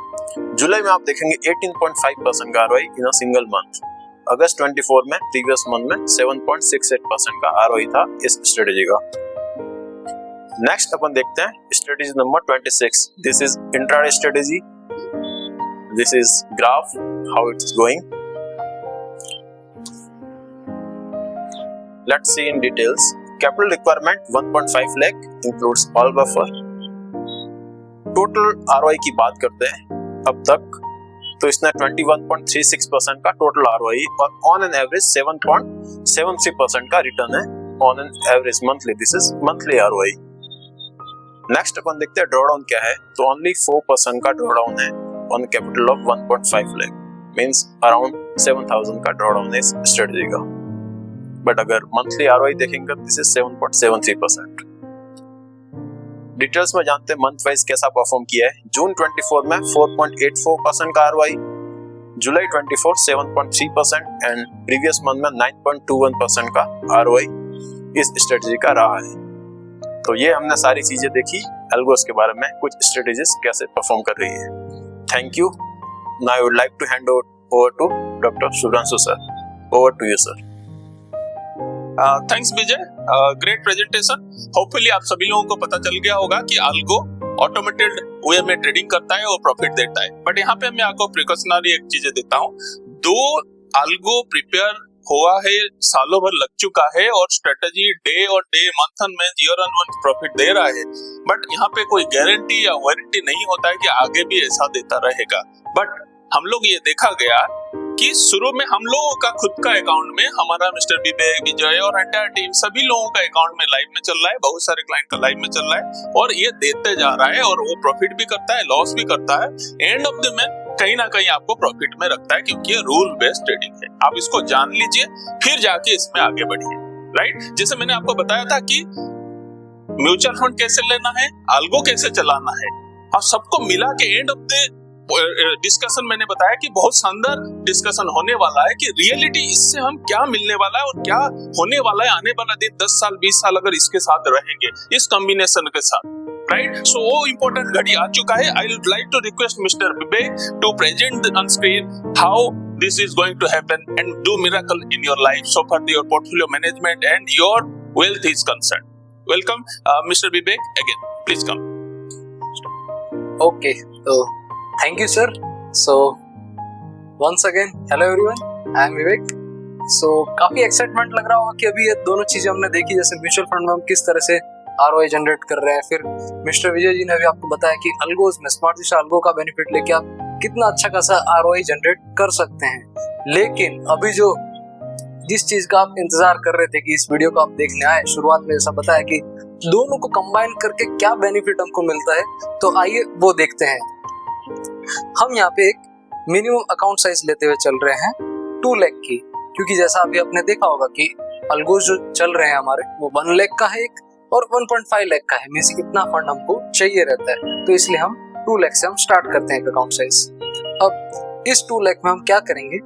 जुलाई में आप देखेंगे 18.5% का ROI in a single month. अगस्त 24 में प्रीवियस मंथ में 7.68% का आरओआई था इस स्ट्रेटेजी का। नेक्स्ट अपन देखते हैं strategy number 26, this is intraday strategy, this is graph how it's going. Let's see in details. Capital requirement 1.5 lakh includes all buffer. Total ROI की बात करते हैं अब तक, तो इसने 21.36% का टोटल आरओआई और ऑन एन एवरेज 7.73% का रिटर्न है on an average monthly, this is monthly ROI. Next अपन देखते हैं ड्रॉडाउन क्या है, तो ओनली 4% का ड्रॉडाउन है on capital of 1.5 lakh, means around 7,000 का ड्रॉडाउन है इस स्ट्रेटेजी का। बट अगर मंथली आरओआई देखेंगे दिस इज 7.73%। डिटेल्स में जानते हैं मंथ वाइज कैसा परफॉर्म किया है। जून 24 में 4.84% का ROI, July 24 7.3% and previous month में 9.21% का आरओआई इस स्ट्रेटेजी का रहा है। तो ये हमने सारी चीजें देखी एल्गोस के बारे में, कुछ स्ट्रेटेजीज कैसे परफॉर्म कर रही है। Thank you. Now I would like to hand over to doctor Shubhranshu sir. Over to you sir. Thanks Vijay, great presentation. Hopefully आप सभी लोगों को पता चल गया होगा कि अल्गो ऑटोमेटेड वे में ट्रेडिंग करता है और प्रॉफिट देता है। बट यहाँ पे मैं आपको प्रिकॉशनरी एक चीजें देता हूँ। दो अल्गो प्रिपेयर हुआ है, सालों भर लग चुका है और स्ट्रेटजी डे और डे मंथ में ईयर ऑन मंथ प्रॉफिट दे रहा है, बट यहाँ पे कोई गारंटी या वारंटी नहीं होता है कि आगे भी ऐसा देता रहेगा। बट हम लोग ये देखा गया कि शुरू में हम लोगों का खुद का अकाउंट में, हमारा मिस्टर विवेक, विजय और एंटायर टीम सभी लोगों का अकाउंट में लाइव में चल रहा है, बहुत सारे क्लाइंट का लाइव में चल रहा है और ये देते जा रहा है और वो प्रॉफिट भी करता है, लॉस भी करता है। एंड ऑफ द मंथ कहीं ना कहीं आपको प्रॉफिट में रखता है, क्योंकि ये रूल बेस्ड ट्रेडिंग है। आप इसको जान लीजिए, फिर जाके इसमें आगे बढ़िए। राइट, जैसे मैंने आपको बताया था कि म्यूचुअल फंड कैसे लेना है, अल्गो कैसे चलाना है, और सबको मिला के एंड ऑफ द डिस्कशन मैंने बताया कि बहुत शानदार डिस्कशन होने वाला है कि रियलिटी इससे हम क्या मिलने वाला है और क्या होने वाला है आने वाला दिन, 10 साल 20 साल अगर इसके साथ रहेंगे, इस कॉम्बिनेशन के साथ। राइट, सो वो इंपॉर्टेंट घड़ी आ चुका है। I would like to request mister Vivek to present on screen how this is going to happen and do miracle in your life so far your portfolio management and your wealth is concerned. Welcome, Mr. Vivek again. Please come. Okay, so thank you, sir. So once again, hello everyone. I am Vivek. So काफी excitement लग रहा होगा कि अभी ये दोनों चीजें हमने देखी, जैसे म्यूचुअल फंड में हम किस तरह से आरओआई जनरेट कर रहे हैं, फिर मिस्टर विजय जी ने भी आपको बताया कि अल्गोज में स्मार्ट दिशा अल्गो का बेनिफिट लेके आप कितना अच्छा खासा आरओआई जनरेट कर सकते हैं। लेकिन अभी जो जिस चीज का आप इंतजार कर रहे थे कि इस वीडियो को आप देखने आए, शुरुआत में ऐसा बताया कि दोनों को कंबाइन करके क्या बेनिफिट हमको मिलता है, तो आइए वो देखते हैं। हम यहाँ पे एक मिनिमम अकाउंट साइज लेते हुए चल रहे हैं 2 लाख की, क्योंकि जैसा अभी आपने देखा होगा कि अल्गोज जो चल रहे हैं हमारे वो 1 लाख का है एक और 1.5 लाख का है, मींस कितना फंड हमको चाहिए रहता है, तो इसलिए हम 2 लाख से हम स्टार्ट करते हैं अकाउंट साइज। अब इस 2 लाख में हम क्या करेंगे,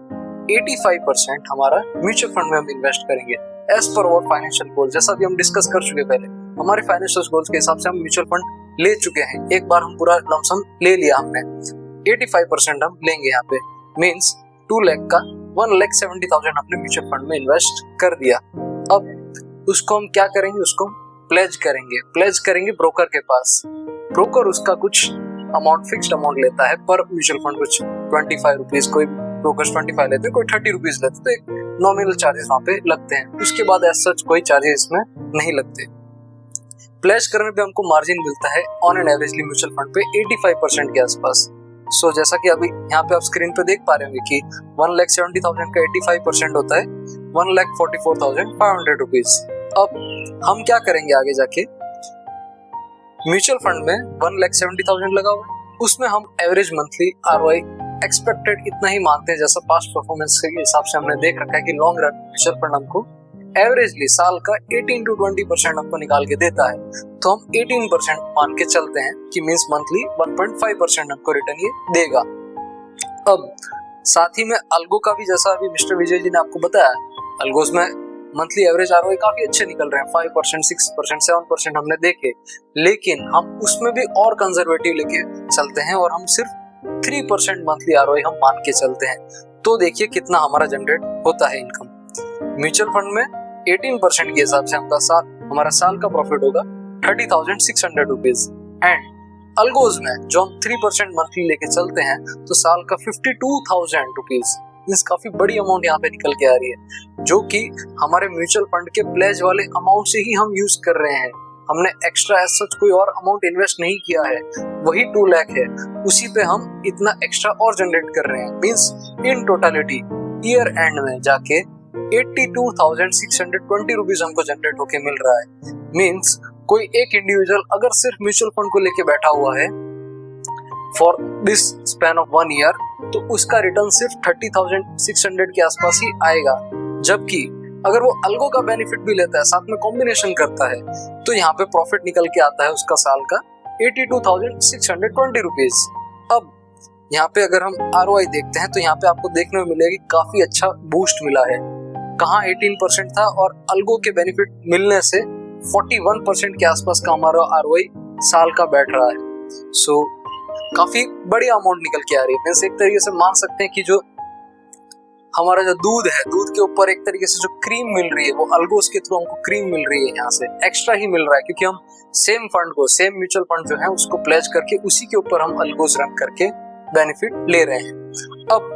85% हमारा म्यूचुअल फंड में हम इन्वेस्ट करेंगे as per hour financial goal. जैसा भी हम डिस्कस कर चुके पहले, हमारे फाइनेंशियल गोल्स के हिसाब से हम म्यूचुअल फंड ले चुके हैं, एक बार हम पूरा लमसम ले लिया हमने, 85% हम लेंगे यहाँ पे, मींस 2 लाख का 1,70,000 हमने म्यूचुअल फंड में इन्वेस्ट कर दिया। अब उसको हम क्या करेंगे, उसको प्लेज करेंगे ब्रोकर के पास। ब्रोकर उसका कुछ अमाउंट, फिक्स्ड अमाउंट लेता है पर म्यूचुअल फंड, कुछ 25 रुपीज, कोई ब्रोकर्स 25 लेते हैं, कोई 30 रुपीज लेते हैं, तो एक नॉमिनल चार्जेस वहाँ पे लगते हैं। उसके बाद एज सच कोई चार्जेस इसमें नहीं लगते। प्लेज करने पे हमको मार्जिन मिलता है on N averagely mutual fund पे 85% के आसपास। सो जैसा कि अभी यहाँ पे आप स्क्रीन पे देख पा रहे होंगे कि 1,70,000 का 85% होता है 1,44,500 रुपीज। अब हम क्या करेंगे आगे जाके, म्यूचुअल फंड में 1,70,000 लगा हुआ है, उसमें हम एवरेज मंथली ROI एक्सपेक्टेड इतना ही मानते हैं, जैसा पास्ट परफॉर्मेंस के हिसाब से हमने देख रखा है कि लॉन्ग रन म्यूचुअल फंड हमको एवरेजली साल का 18 to 20% हमको निकाल के देता है, तो हम 18% मान के चलते हैं कि मींस मंथली 1.5% हमको रिटर्न ये देगा। अब साथ ही में अल्गो का भी, जैसा अभी मिस्टर विजय जी ने आपको बताया, अल्गोस में मंथली एवरेज ROI काफी अच्छे निकल रहे हैं, 5%, 6%, 7% हमने देखे, लेकिन हम उसमें भी और कंजर्वेटिव लेके चलते हैं और हम सिर्फ 3% मंथली ROI हम मान के चलते हैं। तो देखिए कितना हमारा जनरेट होता है इनकम। म्यूचुअल फंड में 18% के हिसाब से हमारा साल का प्रॉफिट होगा 30,600 रुपीज, एंड अल्गोज में जो हम 3% मंथली लेके चलते हैं तो साल का 52,000 रुपीज, मींस काफी बड़ी अमाउंट यहाँ पे निकल के आ रही है, जो कि हमारे म्यूचुअल फंड के प्लेज वाले अमाउंट से ही हम यूज कर रहे हैं। हमने एक्स्ट्रा एज सच कोई और अमाउंट इन्वेस्ट नहीं किया है, वही 2 लाख है, उसी पे हम इतना एक्स्ट्रा और जनरेट कर रहे हैं। Means in totality year and में जाके 82,620 रुपीज हमको जनरेट होके मिल रहा है। मींस कोई एक इंडिविजुअल अगर सिर्फ म्यूचुअल फंड को लेके बैठा हुआ है for this span of 1 year, तो उसका रिटर्न सिर्फ 30,600 के आसपास ही आएगा। जबकि अगर वो अल्गो का बेनिफिट भी लेता है, साथ में कॉम्बिनेशन करता है, तो यहाँ पे प्रॉफिट निकल के आता है उसका साल का 82,620 रुपीज। अब यहाँ पे अगर हम ROI देखते हैं तो यहाँ पे आपको देखने में मिलेगा कि काफी अच्छा बूस्ट मिला है। कहाँ 18% था और अल्गो के बेनिफिट मिलने से 41% के आसपास का हमारा ROI साल का बैठ रहा है। सो काफी बड़ी अमाउंट निकल के आ रही है। मींस एक तरीके से मान सकते हैं कि जो हमारा जो दूध है, दूध के ऊपर एक तरीके से जो क्रीम मिल रही है, वो अल्गोस के थ्रू हमको क्रीम मिल रही है, यहाँ से एक्स्ट्रा ही मिल रहा है, क्योंकि हम सेम फंड को, सेम म्यूचुअल फंड जो है उसको प्लेज करके उसी के ऊपर हम अल्गोस रन करके बेनिफिट ले रहे हैं। अब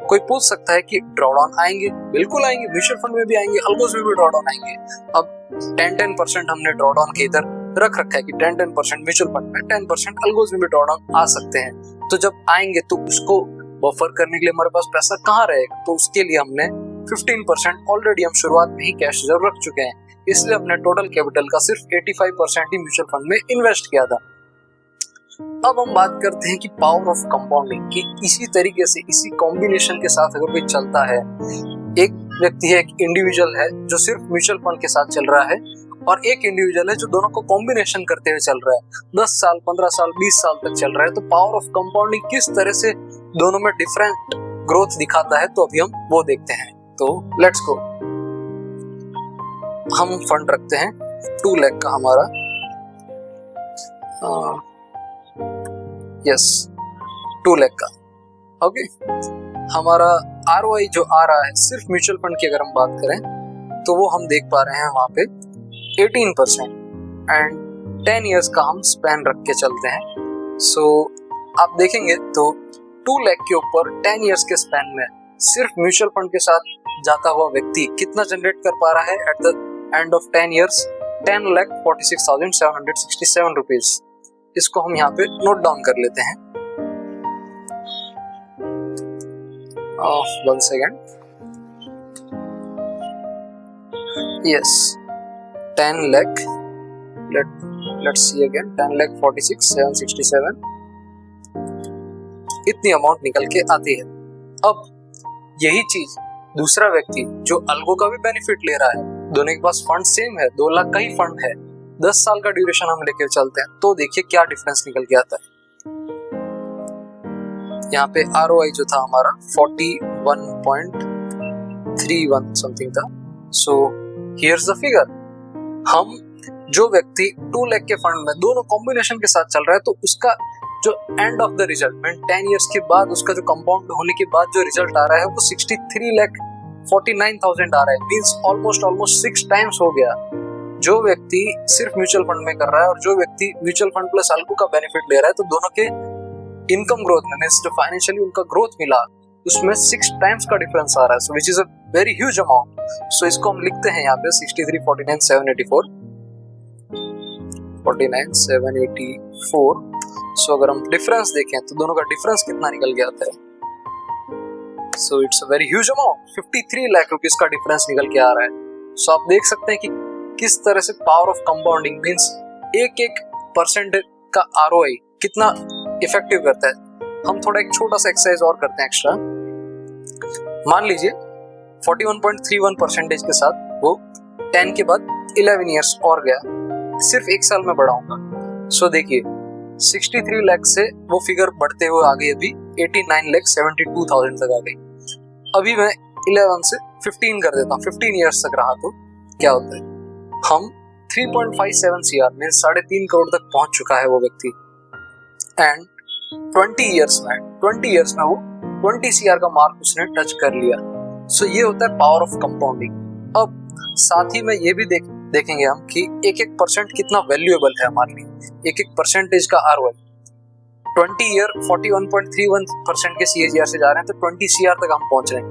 कोई पूछ सकता है कि ड्रॉडाउन आएंगे? बिल्कुल आएंगे, म्यूचुअल फंड में भी आएंगे, अल्गोस में भी ड्रॉडाउन आएंगे। अब 10% हमने ड्रॉडाउन के इधर रख रखा है कि 10% म्यूचुअल फंड में, 10% अल्गोस में भी ड्रॉडाउन आ सकते हैं। तो जब आएंगे तो उसको बफर करने के लिए हमारे पास पैसा कहाँ रहेगा, तो उसके लिए हमने 15% ऑलरेडी हम शुरुआत में ही कैश रिजर्व रख चुके हैं, इसलिए हमने टोटल कैपिटल का सिर्फ 85% ही म्यूचुअल फंड में इन्वेस्ट किया था। अब हम बात करते हैं कि पावर ऑफ कंपाउंडिंग, कि इसी तरीके से, इसी कॉम्बिनेशन के साथ अगर कोई चलता है, एक व्यक्ति है, एक इंडिविजुअल है जो सिर्फ म्यूचुअल फंड के साथ चल रहा है, और एक इंडिविजुअल है जो दोनों को कॉम्बिनेशन करते हुए चल रहा है, 10 साल, 15 साल, 20 साल तक चल रहा है, तो पावर ऑफ कंपाउंडिंग किस तरह से दोनों में डिफरेंट ग्रोथ दिखाता है, तो अभी हम वो देखते हैं। तो लेट्स गो। हम फंड रखते हैं 2 लाख का हमारा, यस 2 लाख का, ओके। हमारा ROI जो आ रहा है सिर्फ म्यूचुअल फंड की अगर हम बात करें तो वो हम देख पा रहे हैं वहां पे 18%, एंड 10 इयर्स का हम स्पैन रख के चलते हैं। सो आप देखेंगे तो 2 लाख के ऊपर 10 इयर्स के स्पैन में सिर्फ म्यूचुअल फंड के साथ जाता हुआ व्यक्ति कितना जनरेट कर पा रहा है at the end of 10 years, 10,46,767 rupees. इसको हम यहाँ पे नोट डाउन कर लेते हैं। 1 second, yes 10 lakh, let's see again, 10,46,767, इतनी अमाउंट निकल के आती है। अब यही चीज दूसरा व्यक्ति जो अल्गो का भी बेनिफिट ले रहा है, दोनों के पास फंड सेम है, 2 लाख का ही फंड है, 10 साल का ड्यूरेशन हम लेके चलते हैं, तो देखिए क्या डिफरेंस निकल के आता है। यहाँ पे ROI जो था हमारा 41.31 समथिंग था। So here's the figure. हम जो व्यक्ति 2 लाख के फंड में दोनों कॉम्बिनेशन के साथ चल रहा है तो उसका जो end of the result mean 10 years के बाद उसका जो कंपाउंड होने के बाद जो रिजल्ट आ रहा है वो 63,49,000 आ रहा है। मींस ऑलमोस्ट 6 टाइम्स हो गया। जो व्यक्ति सिर्फ म्यूचुअल फंड में कर रहा है और जो व्यक्ति म्यूचुअल फंड प्लस अल्को का बेनिफिट ले रहा है तो दोनों के इनकम ग्रोथ में मींस जो फाइनेंशियली उनका ग्रोथ मिला उसमें 6 टाइम्स का डिफरेंस आ रहा है। So which is a very huge amount. So इसको हम लिखते हैं यहाँ पे 63, 49, 784 49,784। सो अगर हम डिफरेंस देखें तो दोनों का डिफरेंस कितना निकल गया था। So it's a very huge amount. 53 lakh rupees का डिफरेंस निकल के आ रहा है। सो आप देख सकते हैं कि किस तरह से पावर ऑफ कंपाउंडिंग मींस एक परसेंट का ROI कितना इफेक्टिव करता है। हम थोड़ा एक छोटा सा एक्सरसाइज और करते हैं एक्स्ट्रा। मान लीजिए 41.31% के साथ वो 10 के बाद 11 इयर्स और गया, सिर्फ 1 साल में बढ़ाऊंगा। सो देखिए 63 लाख से वो फिगर बढ़ते हुए आ गई, अभी 89,72,000 तक आ गई। अभी मैं 11 से 15 कर देता हूँ, 15 इयर्स तक रहा तो क्या होता है। हम 3.57 CR में 3.5 करोड़ तक पहुंच चुका है वो व्यक्ति। एंड 20 इयर्स में वो 20 CR का मार्क उसने टच कर लिया। सो ये होता है पावर ऑफ कंपाउंडिंग। अब साथ ही में ये भी देखेंगे हम कि एक परसेंट कितना वैल्यूएबल है हमारे लिए। एक परसेंटेज का ROI 20 ईयर 41.31% के CAGR से जा रहे हैं तो 20 CR तक हम पहुंच रहे हैं।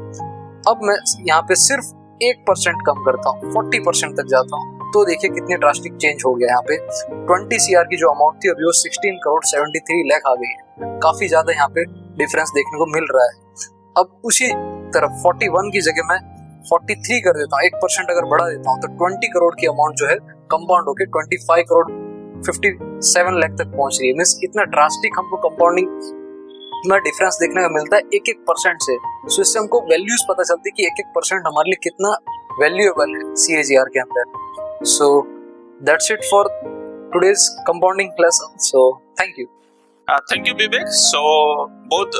अब मैं यहाँ पे सिर्फ 1% कम करता हूँ, 40% तक जाता हूँ तो देखिए कितने ड्रास्टिक चेंज हो गया। यहाँ पे 20 CR की जो अमाउंट थी अभी वो 16,73 लाख आ गई है। काफी ज्यादा यहाँ पे डिफरेंस देखने को मिल रहा है। अब उसी तरफ 41 की जगह मैं 43 कर देता हूँ, 1% अगर बढ़ा देता हूँ तो 20 करोड़ की अमाउंट जो है कंपाउंड होकर 25,57 लाख तक पहुंच रही है। मींस इतना ड्रास्टिक हमको कंपाउंडिंग में डिफरेंस देखने को मिलता है 1% से। सो इससे हमको वैल्यूज पता चलती है कि 1% हमारे लिए कितना वैल्यूएबल है CAGR के अंदर। So that's it for today's compounding lesson. So thank you. Thank you Vivek. So बहुत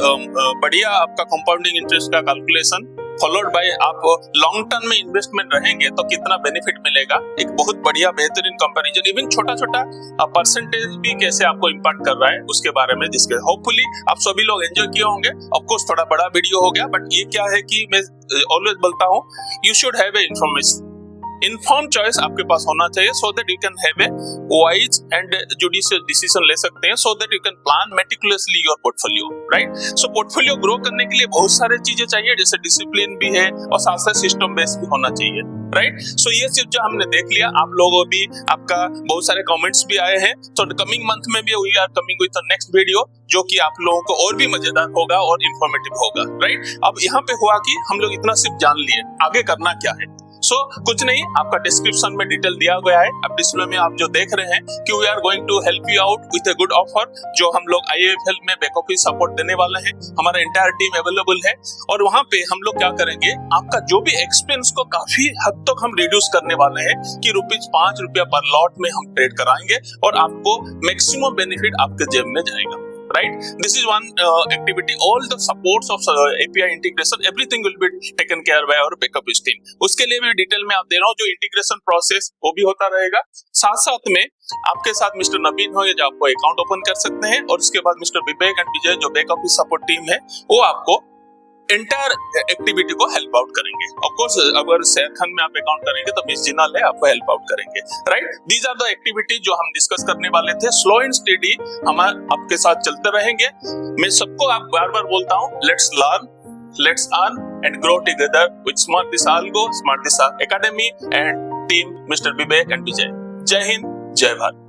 बढ़िया आपका कंपाउंडिंग इंटरेस्ट का कैलकुलेशन फॉलोड बाय आप लॉन्ग टर्म में इन्वेस्टमेंट रहेंगे तो कितना बेनिफिट मिलेगा, एक बहुत बढ़िया बेहतरीन कंपैरिजन। इवन छोटा छोटा परसेंटेज भी कैसे आपको इम्पैक्ट कर रहा है उसके बारे में डिस्कस। होपफुली आप सभी लोग एंजॉय किए होंगे। ऑफ कोर्स थोड़ा बड़ा वीडियो हो गया बट ये क्या है कि मैं ऑलवेज बोलता हूँ you should have a inform choice आपके पास होना चाहिए so that you can have a wise and judicious decision ले सकते हैं, सो that you can plan meticulously your portfolio, right. So portfolio grow करने के लिए बहुत सारे चीजें चाहिए, जैसे डिसिप्लिन भी है और साथ साथ सिस्टम बेस्ड भी होना चाहिए, राइट। सो ये चीज जो हमने देख लिया, आप लोगों भी आपका बहुत सारे कमेंट्स भी आए हैं। तो कमिंग मंथ में भी we are coming with the next video जो कि आप लोगों को और भी मजेदार होगा और इंफॉर्मेटिव होगा, राइट। अब यहाँ पे हुआ कि हम लोग इतना सिर्फ जान लिए, आगे करना क्या है। सो कुछ नहीं, आपका डिस्क्रिप्शन में डिटेल दिया गया है। अब डिस्प्ले में आप जो देख रहे हैं कि we are going to help you out with a good offer, जो हम लोग IIFL में बैक ऑफिस सपोर्ट देने वाले हैं। हमारा एंटायर टीम अवेलेबल है और वहां पे हम लोग क्या करेंगे, आपका जो भी एक्सपेंस को काफी हद तक हम रिड्यूस करने वाले हैं कि ₹5 पर लॉट में हम ट्रेड कराएंगे और आपको मैक्सिमम बेनिफिट आपके जेब में जाएगा, right? This is one activity. All the supports of API integration, everything will be taken care by our backup team. उसके लिए मैं डिटेल में आप दे रहा हूँ, जो इंटीग्रेशन प्रोसेस वो भी होता रहेगा। साथ साथ में आपके साथ मिस्टर नवीन होंगे जो आपको अकाउंट ओपन कर सकते हैं, और उसके बाद मिस्टर विवेक एंड विजय जो बैकअप सपोर्ट टीम है वो आपको एंटायर एक्टिविटी को हेल्प आउट करेंगे। ऑफ कोर्स अगर शेयर खंड में आप अकाउंट करेंगे तो मिस जिनाल है आपको हेल्प आउट करेंगे, right. These are the activity जो हम डिस्कस करने वाले थे। स्लो एंड स्टेडी हम आपके साथ चलते रहेंगे। मैं सबको आप बार बार बोलता हूँ, let's learn, let's earn and grow together with smart Disha algo, smart Disha academy and team mister Vivek and Vijay. जय हिंद, जय भारत।